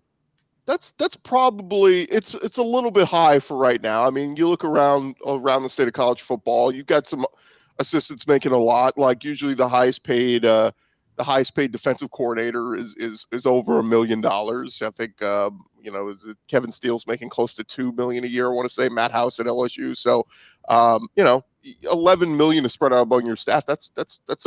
That's probably it's a little bit high for right now. I mean, you look around the state of college football, you've got some assistants making a lot. Like, usually the highest paid defensive coordinator is over $1 million. I think is it Kevin Steele's making close to $2 million a year. I want to say Matt House at LSU. So $11 million to spread out among your staff. That's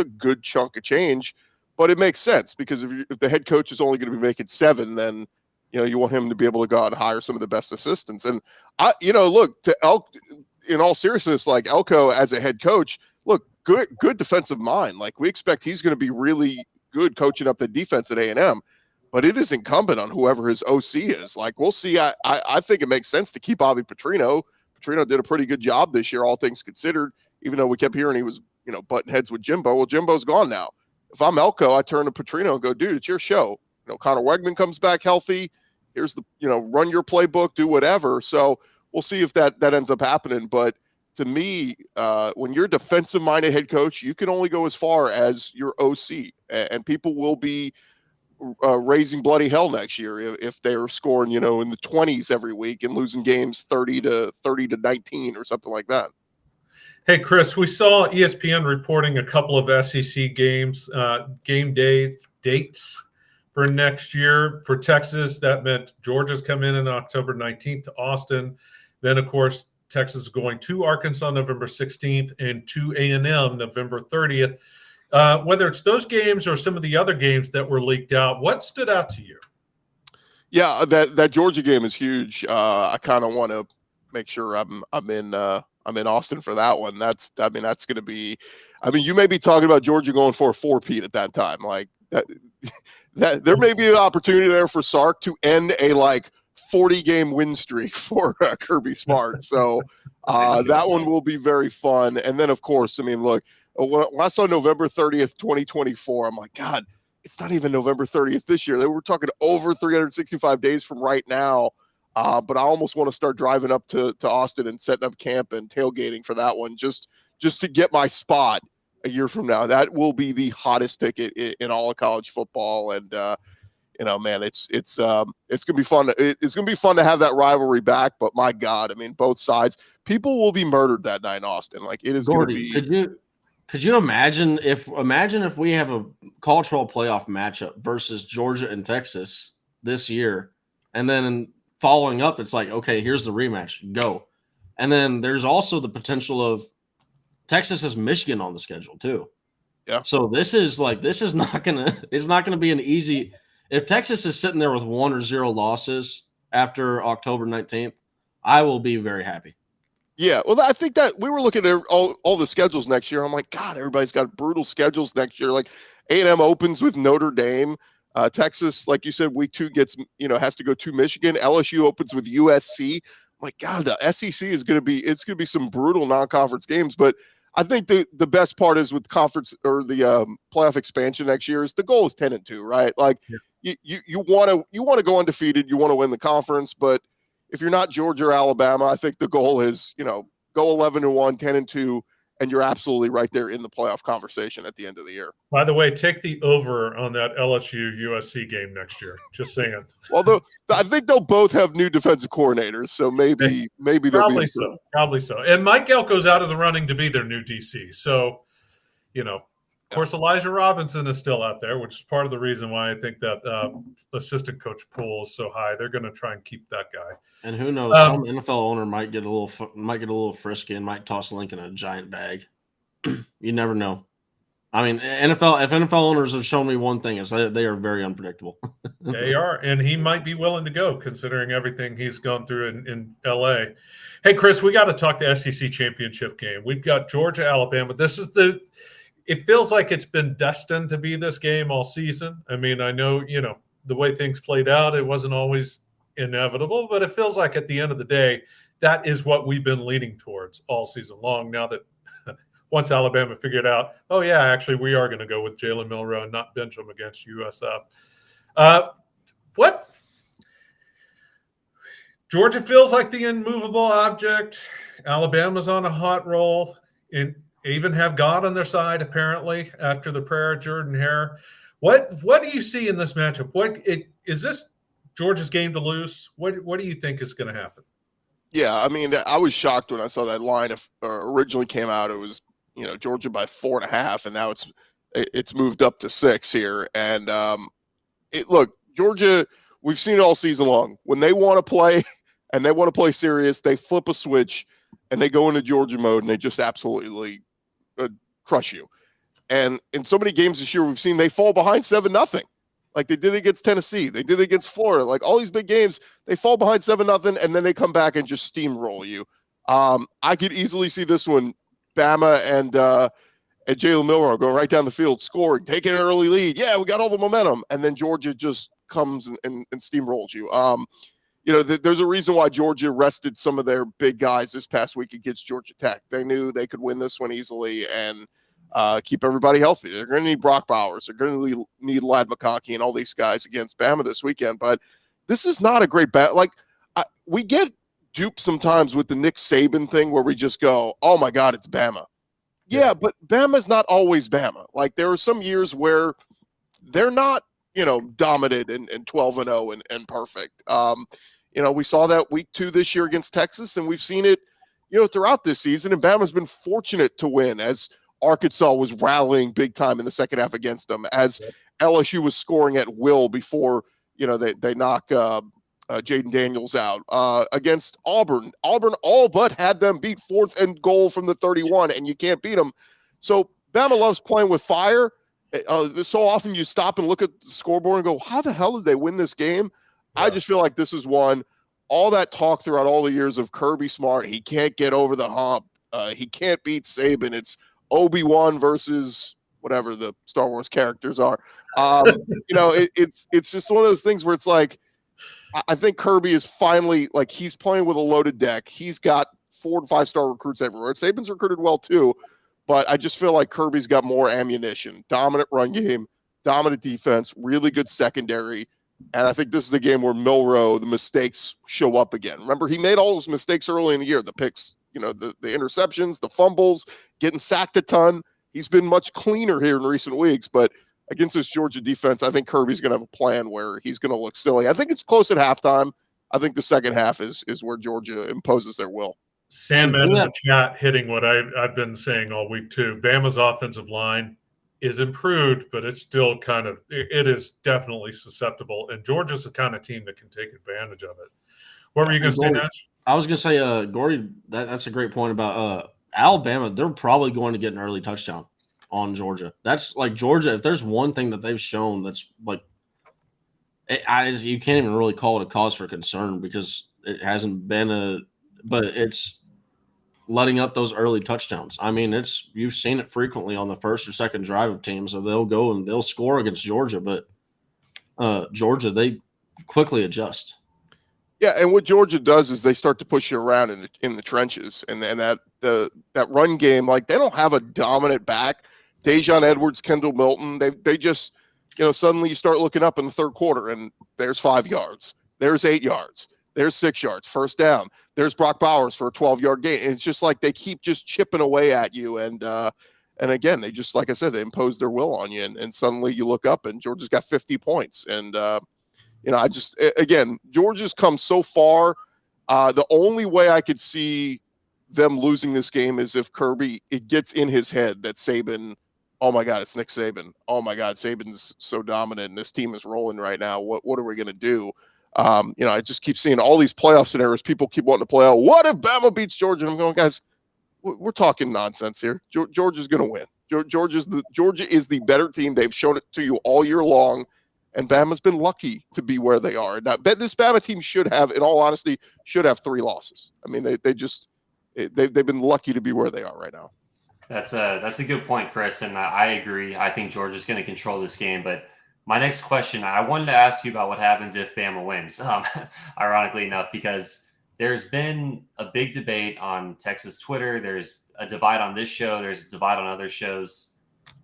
a good chunk of change, but it makes sense because if the head coach is only going to be making $7 million, then you want him to be able to go out and hire some of the best assistants. And look, in all seriousness, like Elko as a head coach, look, good defensive mind. Like, we expect he's going to be really good coaching up the defense at A&M, but it is incumbent on whoever his OC is. Like, we'll see. I think it makes sense to keep Bobby Petrino. Petrino did a pretty good job this year, all things considered, even though we kept hearing he was, butting heads with Jimbo. Well, Jimbo's gone now. If I'm Elko, I turn to Petrino and go, dude, it's your show. Connor Wegman comes back healthy. Here's the, run your playbook, do whatever. So we'll see if that ends up happening. But to me, when you're a defensive-minded head coach, you can only go as far as your OC, and people will be raising bloody hell next year if they're scoring, in the 20s every week and losing games 30-19 or something like that. Hey, Chris, we saw ESPN reporting a couple of SEC games, game dates for next year. For Texas, that meant Georgia's come in October 19th to Austin. Then, of course, Texas is going to Arkansas November 16th and to A&M November 30th. Whether it's those games or some of the other games that were leaked out, what stood out to you? Yeah, that Georgia game is huge. I kind of want to make sure I'm in Austin for that one. That's going to be. You may be talking about Georgia going for a 4-peat at that time. Like that there may be an opportunity there for Sark to end a 40-game win streak for Kirby Smart. So that one will be very fun. And then, of course, look, when I saw November 30th, 2024, I'm like, God, it's not even November 30th this year. They were talking over 365 days from right now. But I almost want to start driving up to Austin and setting up camp and tailgating for that one just to get my spot a year from now. That will be the hottest ticket in all of college football. And, man, it's going to be fun. It's going to be fun to have that rivalry back. But my God, both sides, people will be murdered that night in Austin. Like, it is going to be. Could you imagine if we have a cultural playoff matchup versus Georgia and Texas this year, and then following up, it's like, okay, here's the rematch, go. And then there's also the potential of Texas has Michigan on the schedule too. Yeah. So it's not gonna be an easy. If Texas is sitting there with 1 or 0 losses after October 19th, I will be very happy. Yeah, well, I think that we were looking at all the schedules next year. I'm like, God, everybody's got brutal schedules next year. Like A&M opens with Notre Dame. Texas, like you said, week 2 gets, has to go to Michigan. LSU opens with USC. I'm like, God, the SEC is going to be some brutal non-conference games. But I think the best part is with conference or the playoff expansion next year is the goal is 10-2, right? Like you want to go undefeated. You want to win the conference, but if you're not Georgia or Alabama, I think the goal is, go 11-1, 10-2, and you're absolutely right there in the playoff conversation at the end of the year. By the way, take the over on that LSU USC game next year. Just saying. Although I think they'll both have new defensive coordinators, so maybe they'll probably be so. Probably so. And Mike Elko's out of the running to be their new DC. So, of course, Elijah Robinson is still out there, which is part of the reason why I think that assistant coach pool is so high. They're going to try and keep that guy. And who knows? Some NFL owner might get a little frisky and might toss Lincoln a giant bag. You never know. If NFL owners have shown me one thing, is they are very unpredictable. They are, and he might be willing to go considering everything he's gone through in LA. Hey, Chris, we got to talk the SEC championship game. We've got Georgia, Alabama. It feels like it's been destined to be this game all season. I know, the way things played out, it wasn't always inevitable, but it feels like at the end of the day, that is what we've been leaning towards all season long. Now that once Alabama figured out, oh yeah, actually we are going to go with Jalen Milroe and not bench him against USF. What? Georgia feels like the immovable object. Alabama's on a hot roll. And even have God on their side, apparently, after the prayer of Jordan Hare. What do you see in this matchup? Is this Georgia's game to lose? What do you think is going to happen? Yeah, I was shocked when I saw that line. Originally came out, it was Georgia by 4.5, and now it's moved up to 6 here. And look, Georgia, we've seen it all season long. When they want to play and they want to play serious, they flip a switch and they go into Georgia mode and they just absolutely crush you. And in so many games this year, we've seen they fall behind 7-0. Like they did against Tennessee. They did against Florida. Like all these big games, they fall behind 7-0, and then they come back and just steamroll you. I could easily see this one, Bama and Jalen Milroe going right down the field, scoring, taking an early lead. Yeah, we got all the momentum. And then Georgia just comes and steamrolls you. There's a reason why Georgia rested some of their big guys this past week against Georgia Tech. They knew they could win this one easily and keep everybody healthy. They're going to need Brock Bowers. They're going to need Ladd McConkey and all these guys against Bama this weekend. But this is not a great bet. Like we get duped sometimes with the Nick Saban thing where we just go, oh my God, it's Bama. Yeah, but Bama's not always Bama. Like there are some years where they're not, dominant and 12-0 and perfect. We saw that week 2 this year against Texas, and we've seen it, throughout this season. And Bama's been fortunate to win as Arkansas was rallying big time in the second half against them, as LSU was scoring at will before, they knock Jaden Daniels out against Auburn. Auburn all but had them beat 4th and goal from the 31, and you can't beat them. So Bama loves playing with fire. So often you stop and look at the scoreboard and go, how the hell did they win this game? Yeah. I just feel like this is one. All that talk throughout all the years of Kirby Smart, he can't get over the hump. He can't beat Saban. It's Obi-Wan versus whatever the Star Wars characters are. It's just one of those things where it's like, I think Kirby is finally, like, he's playing with a loaded deck. He's got 4 and 5-star recruits everywhere. Saban's recruited well too, but I just feel like Kirby's got more ammunition. Dominant run game, dominant defense, really good secondary. And I think this is the game where Milroe, the mistakes show up again. Remember, he made all those mistakes early in the year, the picks, the interceptions, the fumbles, getting sacked a ton. He's been much cleaner here in recent weeks, but against this Georgia defense, I think Kirby's going to have a plan where he's going to look silly. I think it's close at halftime. I think the second half is where Georgia imposes their will. Sandman in the chat hitting what I've been saying all week too. Bama's offensive line is improved, but it's still it is definitely susceptible. And Georgia's the kind of team that can take advantage of it. What were you going to say, Nash? I was going to say, Gordy, that's a great point about Alabama. They're probably going to get an early touchdown on Georgia. That's like Georgia. If there's one thing that they've shown that's like, you can't even really call it a cause for concern because it hasn't been but it's letting up those early touchdowns. I mean, you've seen it frequently on the first or second drive of teams. So they'll go and they'll score against Georgia, but Georgia, they quickly adjust. Yeah, and what Georgia does is they start to push you around in the trenches, and that run game, like they don't have a dominant back. Dejon Edwards, Kendall Milton, they just, suddenly you start looking up in the third quarter, and there's 5 yards, there's 8 yards, there's 6 yards, first down. There's Brock Bowers for a 12-yard gain. And it's just like they keep just chipping away at you, and again, they just, like I said, they impose their will on you, and suddenly you look up and Georgia's got 50 points, and Georgia's come so far. The only way I could see them losing this game is if Kirby, it gets in his head that Saban, oh my God, it's Nick Saban. Oh my God, Saban's so dominant and this team is rolling right now. What are we going to do? I just keep seeing all these playoff scenarios. People keep wanting to play out. What if Bama beats Georgia? And I'm going, guys, we're talking nonsense here. Georgia's going to win. Georgia is the better team. They've shown it to you all year long. And Bama's been lucky to be where they are. Now, this Bama team should have, in all honesty, 3 losses. I mean, they've been lucky to be where they are right now. That's a good point, Chris, and I agree. I think Georgia's going to control this game. But my next question, I wanted to ask you about what happens if Bama wins. Ironically enough, because there's been a big debate on Texas Twitter. There's a divide on this show. There's a divide on other shows.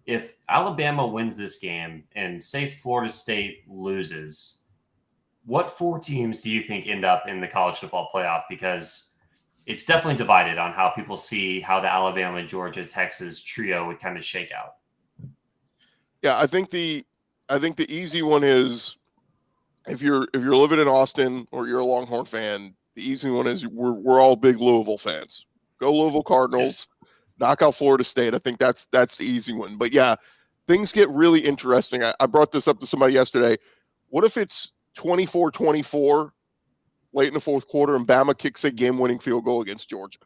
If Alabama wins this game and say Florida State loses, what 4 teams do you think end up in the college football playoff? Because it's definitely divided on how people see how the Alabama, Georgia, Texas trio would kind of shake out. Yeah, I think the easy one is if you're living in Austin or you're a Longhorn fan, the easy one is we're all big Louisville fans. Go Louisville Cardinals. Yes. Knock out Florida State. I think that's the easy one. But yeah, things get really interesting. I brought this up to somebody yesterday. What if it's 24-24 late in the fourth quarter and Bama kicks a game-winning field goal against Georgia?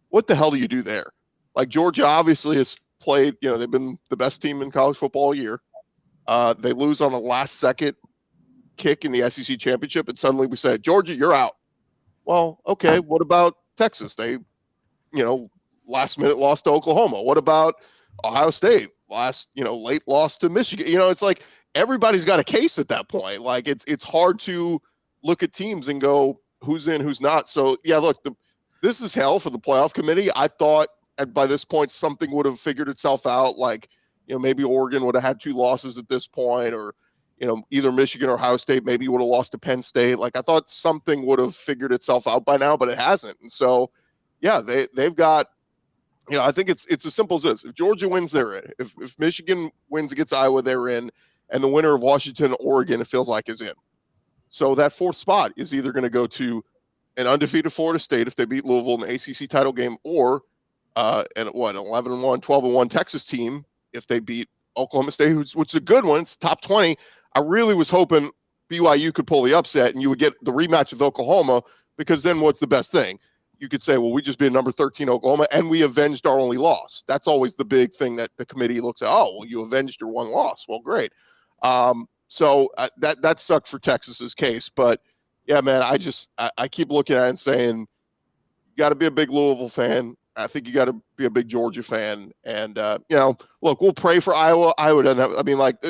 What the hell do you do there? Like, Georgia obviously has played, they've been the best team in college football all year. They lose on a last-second kick in the SEC championship, and suddenly we say, Georgia, you're out. Well, okay, what about Texas? They, last minute loss to Oklahoma. What about Ohio State? Late loss to Michigan. It's like everybody's got a case at that point. Like it's hard to look at teams and go, who's in, who's not. So yeah, look, this is hell for the playoff committee. I thought by this point something would have figured itself out. Like, maybe Oregon would have had 2 losses at this point, or either Michigan or Ohio State maybe would have lost to Penn State. Like I thought something would have figured itself out by now, but it hasn't. And so, yeah, they've got, I think it's as simple as this. If Georgia wins, they're in. If Michigan wins against Iowa, they're in. And the winner of Washington, Oregon, it feels like is in. So that fourth spot is either going to go to an undefeated Florida State if they beat Louisville in the ACC title game, or an 11-1, 12-1 Texas team if they beat Oklahoma State, which is a good one. It's top 20. I really was hoping BYU could pull the upset and you would get the rematch with Oklahoma, because then what's the best thing? You could say, well, we just beat number 13 Oklahoma and we avenged our only loss. That's always the big thing that the committee looks at. Oh, well, you avenged your one loss. Well, great. So that sucked for Texas's case. But yeah, man, I keep looking at it and saying, you got to be a big Louisville fan. I think you got to be a big Georgia fan. And, look, we'll pray for Iowa. Iowa doesn't have,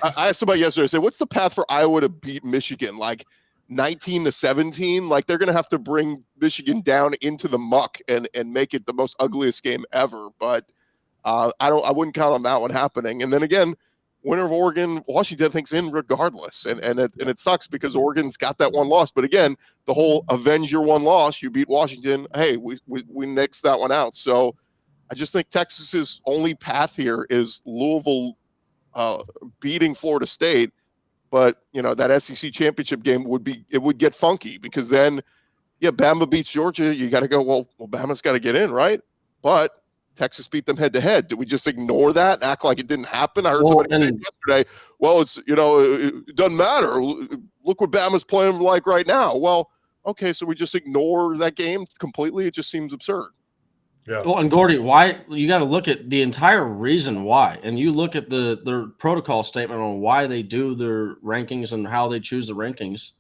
I asked somebody yesterday, I said, what's the path for Iowa to beat Michigan? Like 19-17? Like they're going to have to bring Michigan down into the muck and make it the most ugliest game ever. But I wouldn't count on that one happening. And then again, winner of Oregon, Washington, I think's in regardless. And it sucks because Oregon's got that one loss. But again, the whole avenge your one loss, you beat Washington. Hey, we nixed that one out. So I just think Texas's only path here is Louisville beating Florida State. But that SEC championship game would get funky, because then, yeah, Bama beats Georgia. You got to go, well, Bama's got to get in, right? But Texas beat them head to head. Did we just ignore that and act like it didn't happen? I heard somebody say yesterday, well, it's, it doesn't matter. Look what Bama's playing like right now. Well, okay, so we just ignore that game completely? It just seems absurd. Yeah. Well, and Gordy, why you got to look at the entire reason why, and you look at their protocol statement on why they do their rankings and how they choose the rankings.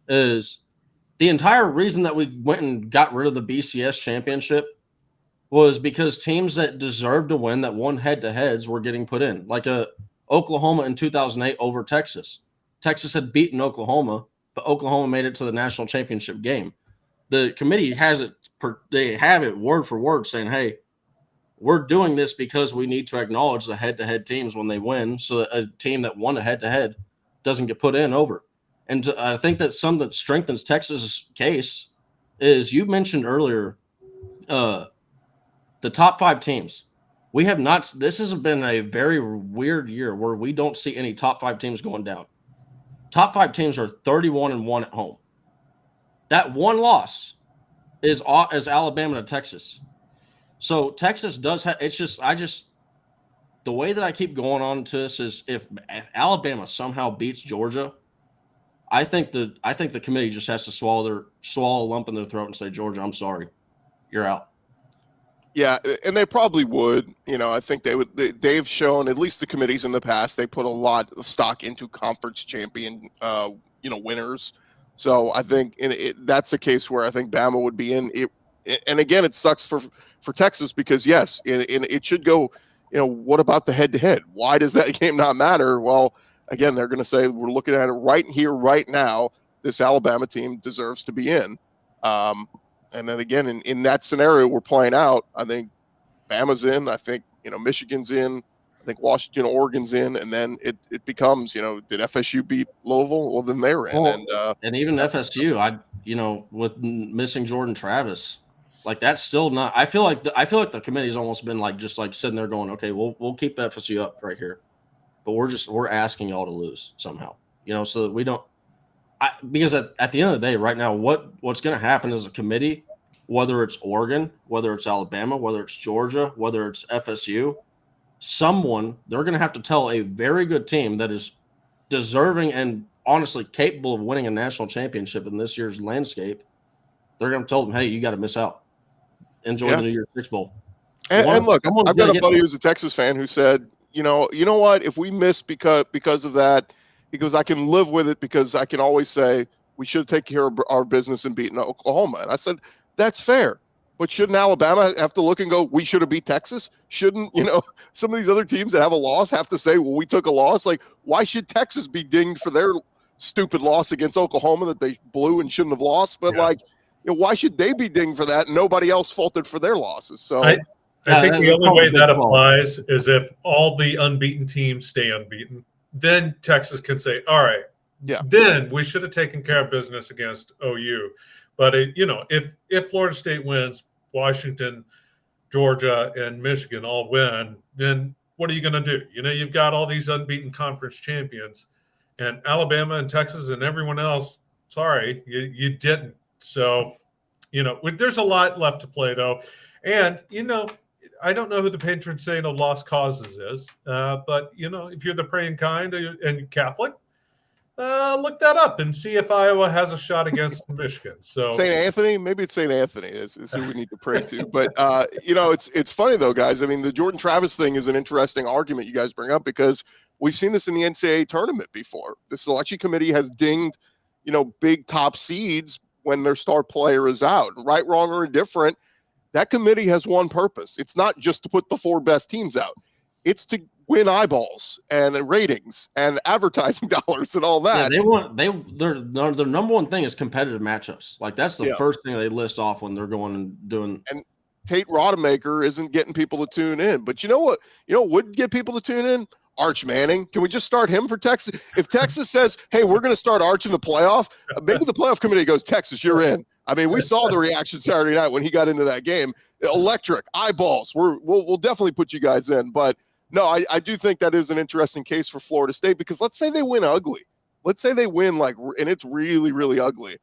Is the entire reason that we went and got rid of the BCS championship was because teams that deserved to win, that won head-to-heads, were getting put in. Like Oklahoma in 2008 over Texas. Texas had beaten Oklahoma, but Oklahoma made it to the national championship game. The committee they have it word for word saying, hey, we're doing this because we need to acknowledge the head-to-head teams when they win, so that a team that won a head-to-head doesn't get put in over. And I think that something that strengthens Texas's case is, you mentioned earlier, the top 5 teams. We have not. This has been a very weird year where we don't see any top 5 teams going down. Top 5 teams are 31-1 at home. That one loss is Alabama to Texas. So Texas does have. It's just the way that I keep going on to this is, if Alabama somehow beats Georgia, I think the committee just has to swallow a lump in their throat and say, Georgia, I'm sorry, you're out. Yeah, and they probably would. I think they would. They've shown, at least the committees in the past, they put a lot of stock into conference champion, winners. So I think that's the case where I think Bama would be in it. And again, it sucks for Texas, because yes, it should go. What about the head-to-head? Why does that game not matter? Well, again, they're going to say, we're looking at it right here, right now. This Alabama team deserves to be in. And then again, in that scenario we're playing out, I think Bama's in. I think, Michigan's in. I think Washington, Oregon's in. And then it becomes, did FSU beat Louisville? Well, then they're in. And even FSU, with missing Jordan Travis, like that's still not. I feel like the committee's almost been just sitting there going, okay, we'll keep FSU up right here, but we're asking y'all to lose somehow, so that we don't. Because at the end of the day, right now, what's going to happen is a committee, whether it's Oregon, whether it's Alabama, whether it's Georgia, whether it's FSU, they're going to have to tell a very good team that is deserving and honestly capable of winning a national championship in this year's landscape. They're going to tell them, hey, you got to miss out. Enjoy the New Year's Six Bowl. And look, I've got a buddy who's a Texas fan who said, you know what, if we miss because of that, he goes, I can live with it, because I can always say we should take care of our business and beat Oklahoma. And I said, that's fair. But shouldn't Alabama have to look and go, we should have beat Texas? Shouldn't, some of these other teams that have a loss have to say, well, we took a loss? Like, why should Texas be dinged for their stupid loss against Oklahoma that they blew and shouldn't have lost? But why should they be dinged for that and nobody else faulted for their losses? So I think the only way that applies is if all the unbeaten teams stay unbeaten. then Texas can say, all right, then we should have taken care of business against OU. But, if Florida State wins, Washington, Georgia, and Michigan all win, then what are you going to do? You've got all these unbeaten conference champions, and Alabama and Texas and everyone else, sorry, you didn't. So, there's a lot left to play, though. And, I don't know who the patron saint of lost causes is, but, if you're the praying kind and Catholic, look that up and see if Iowa has a shot against Michigan. So St. Anthony, maybe it's St. Anthony is who we need to pray to. But, it's funny, though, guys. I mean, the Jordan Travis thing is an interesting argument you guys bring up because we've seen this in the NCAA tournament before. The selection committee has dinged, big top seeds when their star player is out. Right, wrong, or indifferent, that committee has one purpose. It's not just to put the 4 best teams out. It's to win eyeballs and ratings and advertising dollars and all that. Yeah, their number one thing is competitive matchups. Like that's the first thing they list off when they're going and doing. And Tate Rodemaker isn't getting people to tune in. But you know what? Would get people to tune in? Arch Manning. Can we just start him for Texas? If Texas says, hey, we're going to start Arch in the playoff, maybe the playoff committee goes, Texas, you're in. I mean, we saw the reaction Saturday night when he got into that game. Electric, eyeballs. We'll definitely put you guys in. But no, I do think that is an interesting case for Florida State because let's say they win ugly. Let's say they win and it's really, really ugly.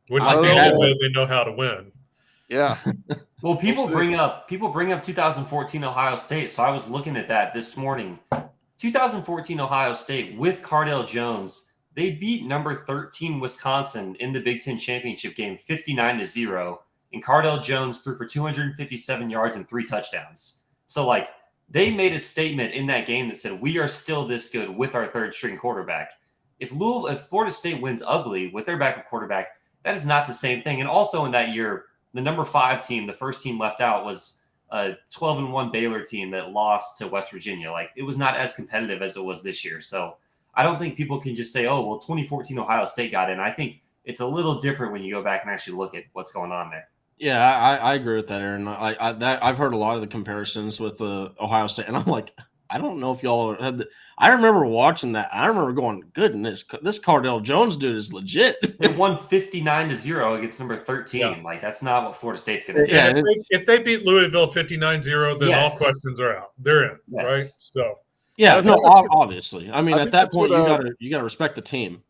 Which is the only way they know how to win. Yeah. Well, people bring up 2014 Ohio State. So I was looking at that this morning. 2014 Ohio State with Cardale Jones, they beat number 13 Wisconsin in the Big Ten championship game 59-0. And Cardale Jones threw for 257 yards and 3 touchdowns. So they made a statement in that game that said, we are still this good with our 3rd string quarterback. If Florida State wins ugly with their backup quarterback, that is not the same thing. And also in that year, the number 5 team, the first team left out, was a 12-1 Baylor team that lost to West Virginia. It was not as competitive as it was this year. So I don't think people can just say, 2014 Ohio State got in. I think it's a little different when you go back and actually look at what's going on there. Yeah, I agree with that, Aaron. I've heard a lot of the comparisons with Ohio State, and I'm like, I don't know if y'all had. I remember watching that. I remember going, goodness, this Cardale Jones dude is legit. It won 59-0 against number 13. Yeah. That's not what Florida State's going to do. Yeah, if they beat Louisville 59-0, then all questions are out. They're in, right? So obviously. I mean, at that point, you gotta respect the team.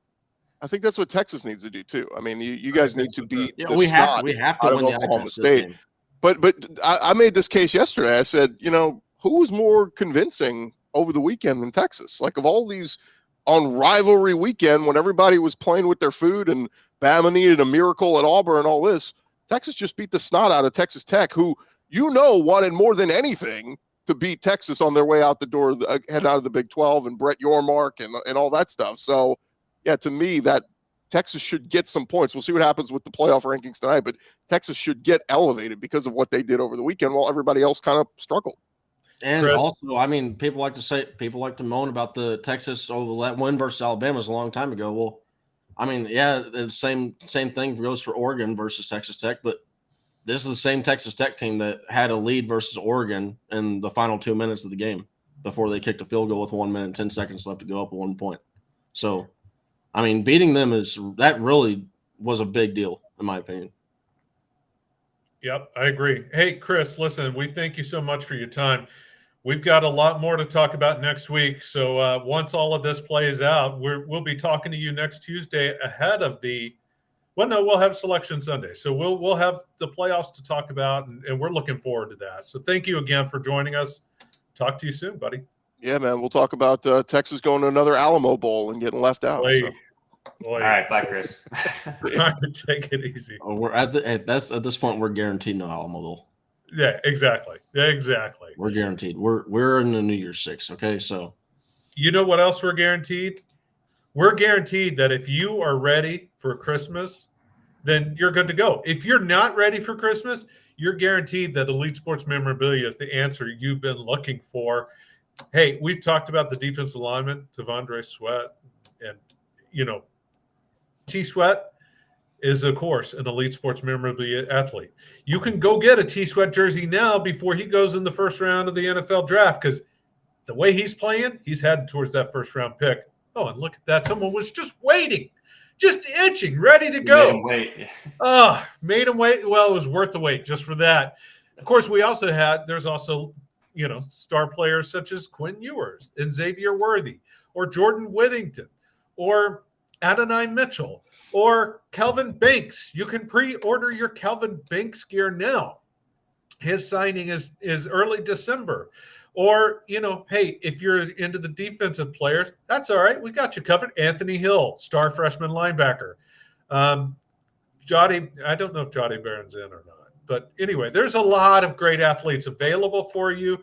I think that's what Texas needs to do too. I mean, you guys need to beat. We have to win the Oklahoma State. But I made this case yesterday. I said, who was more convincing over the weekend than Texas? Of all these on rivalry weekend when everybody was playing with their food and Bama needed a miracle at Auburn and all this, Texas just beat the snot out of Texas Tech, who wanted more than anything to beat Texas on their way out the door, head out of the Big 12 and Brett Yormark and all that stuff. So, yeah, to me, that Texas should get some points. We'll see what happens with the playoff rankings tonight, but Texas should get elevated because of what they did over the weekend while everybody else kind of struggled. And Chris, also, I mean, people like to moan about the Texas that win versus Alabama was a long time ago. Well, I mean, yeah, the same thing goes for Oregon versus Texas Tech, but this is the same Texas Tech team that had a lead versus Oregon in the final 2 minutes of the game before they kicked a field goal with 1 minute and 10 seconds left to go up at 1 point. So, I mean, beating them that really was a big deal, in my opinion. Yep, I agree. Hey, Chris, listen, we thank you so much for your time. We've got a lot more to talk about next week. So once all of this plays out, we'll be talking to you next Tuesday ahead of we'll have Selection Sunday. So we'll have the playoffs to talk about, and we're looking forward to that. So thank you again for joining us. Talk to you soon, buddy. Yeah, man. We'll talk about Texas going to another Alamo Bowl and getting left out. All right, bye, Chris. All right, take it easy. We're at this point, we're guaranteed no Alamo Bowl. Yeah, exactly. We're guaranteed. We're in the New Year's 6. Okay, so you know what else we're guaranteed? We're guaranteed that if you are ready for Christmas, then you're good to go. If you're not ready for Christmas, you're guaranteed that Elite Sports Memorabilia is the answer you've been looking for. Hey, we've talked about the defensive lineman, T'Vondre Sweat, and T-Sweat is, of course, an Elite Sports Memorabilia athlete. You can go get a T-Sweat jersey now before he goes in the first round of the NFL draft because the way he's playing, he's heading towards that first-round pick Oh, and look at that. Someone was just waiting, just itching, ready to You go. made him wait. Oh, made him wait. Well, it was worth the wait just for that. Of course, there's also, star players such as Quinn Ewers and Xavier Worthy or Jordan Whittington or Adonai Mitchell or Kelvin Banks. You can pre-order your Kelvin Banks gear now. His signing is early December. Or, hey, if you're into the defensive players, that's all right. We got you covered. Anthony Hill, star freshman linebacker. Jody, I don't know if Jody Barron's in or not. But anyway, there's a lot of great athletes available for you.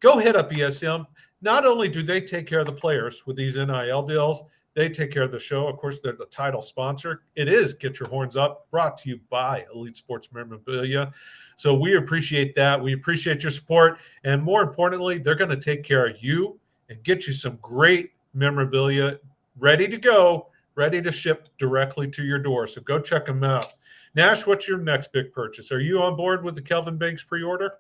Go hit up ESM. Not only do they take care of the players with these NIL deals, they take care of the show. Of course, they're the title sponsor. It is Get Your Horns Up, brought to you by Elite Sports Memorabilia. So we appreciate that. We appreciate your support. And more importantly, they're going to take care of you and get you some great memorabilia ready to go, ready to ship directly to your door. So go check them out. Nash, what's your next big purchase? Are you on board with the Kelvin Banks pre-order?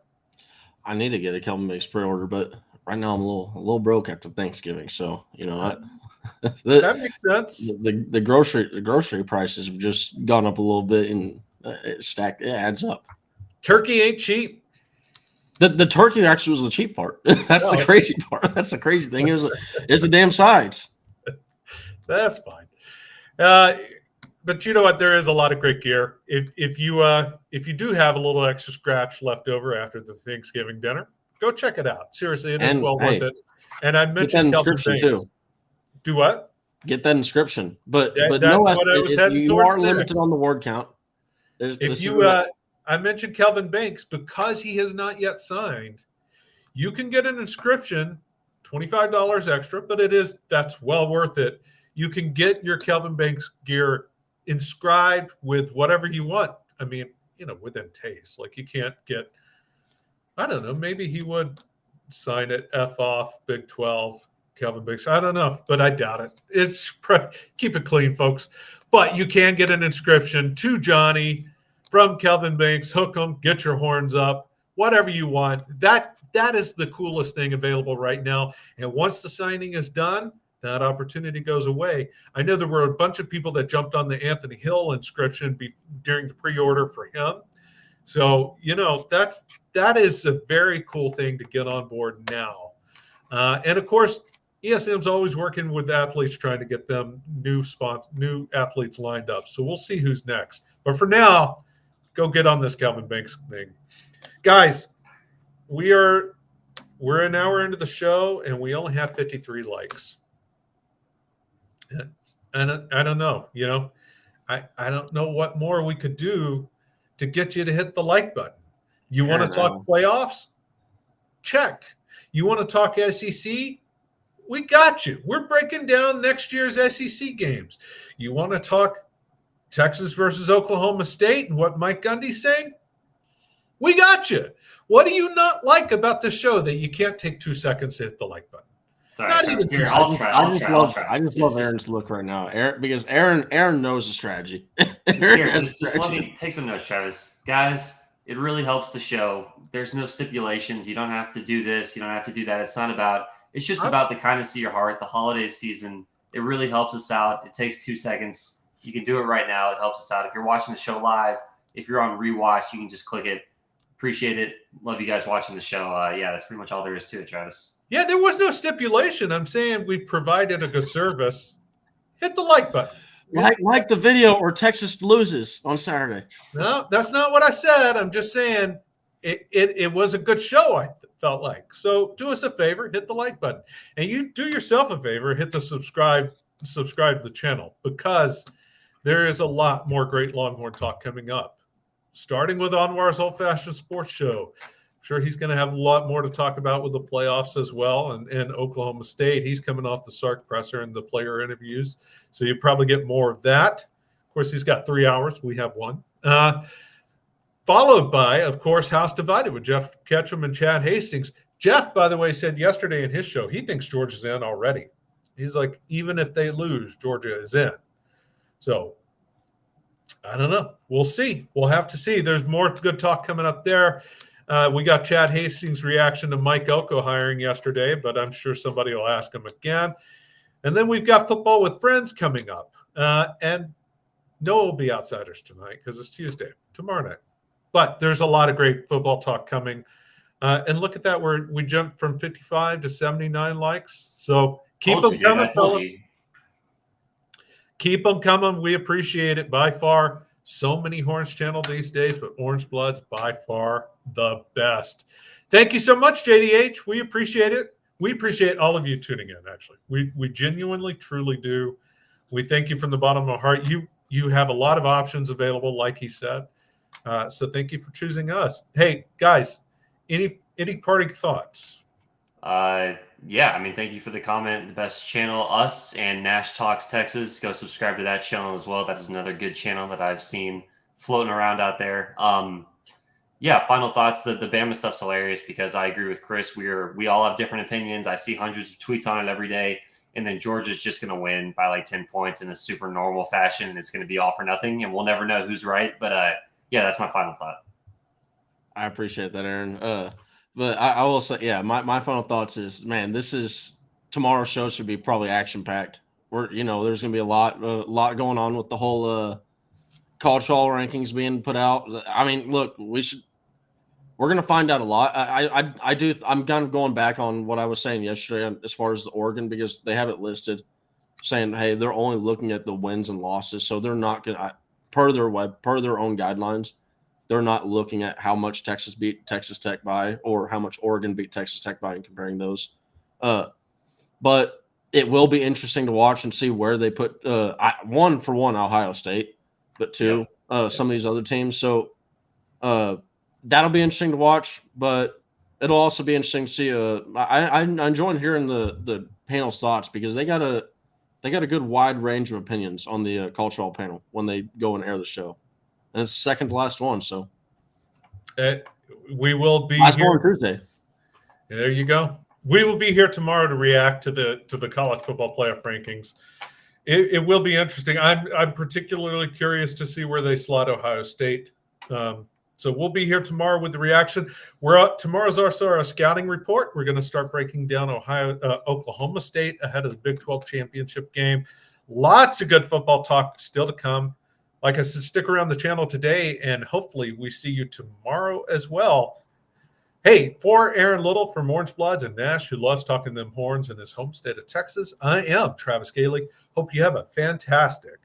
I need to get a Kelvin Banks pre-order, but right now I'm a little broke after Thanksgiving. So, that makes sense. The grocery prices have just gone up a little bit, and it adds up. Turkey ain't cheap. The turkey actually was the cheap part. That's the crazy part. That's the crazy thing. It's the damn sides. That's fine. But you know what? There is a lot of great gear. If you do have a little extra scratch left over after the Thanksgiving dinner, go check it out. Seriously, it is worth it. And I mentioned Kelvin Banks. Too. Do what? Get that inscription. But that's no, what I was heading you towards. are limited on the word count. I mentioned Kelvin Banks because he has not yet signed. You can get an inscription, $25 extra, but that's well worth it. You can get your Kelvin Banks gear inscribed with whatever you want. I mean, within taste. Like you can't get, I don't know, maybe he would sign it F off Big 12 Kelvin Banks. I don't know, but I doubt it. Keep it clean, folks. But you can get an inscription to Johnny from Kelvin Banks. Hook 'em, get your horns up, whatever you want. That is the coolest thing available right now. And once the signing is done, that opportunity goes away. I know there were a bunch of people that jumped on the Anthony Hill inscription during the pre-order for him. So, that is a very cool thing to get on board now. And of course, ESM's always working with athletes, trying to get them new athletes lined up. So we'll see who's next. But for now, go get on this Kelvin Banks thing. Guys, we're an hour into the show, and we only have 53 likes. And I don't know, I don't know what more we could do to get you to hit the like button. You want to talk playoffs? Check. You want to talk SEC? We got you. We're breaking down next year's SEC games. You want to talk Texas versus Oklahoma State and what Mike Gundy's saying? We got you. What do you not like about the show that you can't take 2 seconds to hit the like button? Sorry, Not even 2 seconds. I just love Aaron's look right now. Aaron knows the strategy. Just let me take some notes, Travis. Guys, it really helps the show. There's no stipulations. You don't have to do this. You don't have to do that. It's just about the kindness of your heart, the holiday season. It really helps us out. It takes 2 seconds. You can do it right now. It helps us out. If you're watching the show live, if you're on rewatch, you can just click it. Appreciate it. Love you guys watching the show. That's pretty much all there is to it, Travis. Yeah, there was no stipulation. I'm saying we've provided a good service. Hit the like button. Like the video or Texas loses on Saturday. No, that's not what I said. I'm just saying it was a good show, I felt like. So do us a favor, hit the like button. And you do yourself a favor, hit the subscribe to the channel, because there is a lot more great Longhorn talk coming up. Starting with Anwar's Old-Fashioned Sports Show. I'm sure he's going to have a lot more to talk about with the playoffs as well. And Oklahoma State, he's coming off the Sark presser and the player interviews. So you probably get more of that. Of course, he's got 3 hours. We have 1. Followed by, of course, House Divided with Jeff Ketchum and Chad Hastings. Jeff, by the way, said yesterday in his show, he thinks Georgia's in already. He's like, even if they lose, Georgia is in. So I don't know. We'll see. We'll have to see. There's more good talk coming up there. We got Chad Hastings' reaction to Mike Elko hiring yesterday, but I'm sure somebody will ask him again. And then we've got football with friends coming up. And no, it'll be Outsiders tonight because it's Tuesday, tomorrow night. But there's a lot of great football talk coming. And look at that, we jumped from 55 to 79 likes. So keep them coming, fellas. Keep them coming. We appreciate it by far. So many Horns channel these days, but Orange Blood's by far the best. Thank you so much, JDH. We appreciate it. We appreciate all of you tuning in, actually. We genuinely, truly do. We thank you from the bottom of our heart. You have a lot of options available, like he said. So thank you for choosing us. Hey, guys, any parting thoughts? Yeah, I mean, thank you for the comment. The best channel, us and Nash Talks Texas. Go subscribe to that channel as well. That is another good channel that I've seen floating around out there. Yeah, final thoughts. The Bama stuff's hilarious because I agree with Chris. We all have different opinions. I see hundreds of tweets on it every day. And then Georgia's just going to win by like 10 points in a super normal fashion. And it's going to be all for nothing. And we'll never know who's right. But yeah, that's my final thought. I appreciate that, Aaron. But I will say, yeah, my final thoughts is, man, tomorrow's show should be probably action packed. There's going to be a lot going on with the whole college football rankings being put out. I mean, look, we're going to find out a lot. I'm kind of going back on what I was saying yesterday as far as the Oregon, because they have it listed saying, hey, they're only looking at the wins and losses. So they're not going to, per their own guidelines, they're not looking at how much Texas beat Texas Tech by or how much Oregon beat Texas Tech by and comparing those. But it will be interesting to watch and see where they put one, Ohio State, but two, some of these other teams. So that'll be interesting to watch, but it'll also be interesting to see. I enjoyed hearing the panel's thoughts because they got a good wide range of opinions on the college football panel when they go and air the show. And it's the second to last one, so we will be last here one Tuesday. There you go. We will be here tomorrow to react to the college football playoff rankings. It will be interesting. I'm particularly curious to see where they slot Ohio State. So we'll be here tomorrow with the reaction. Tomorrow's also our scouting report. We're going to start breaking down Oklahoma State ahead of the Big 12 championship game. Lots of good football talk still to come. Like I said, stick around the channel today, and hopefully we see you tomorrow as well. Hey, for Aaron Little from Orange Bloods and Nash, who loves talking them horns in his home state of Texas, I am Travis Gailey. Hope you have a fantastic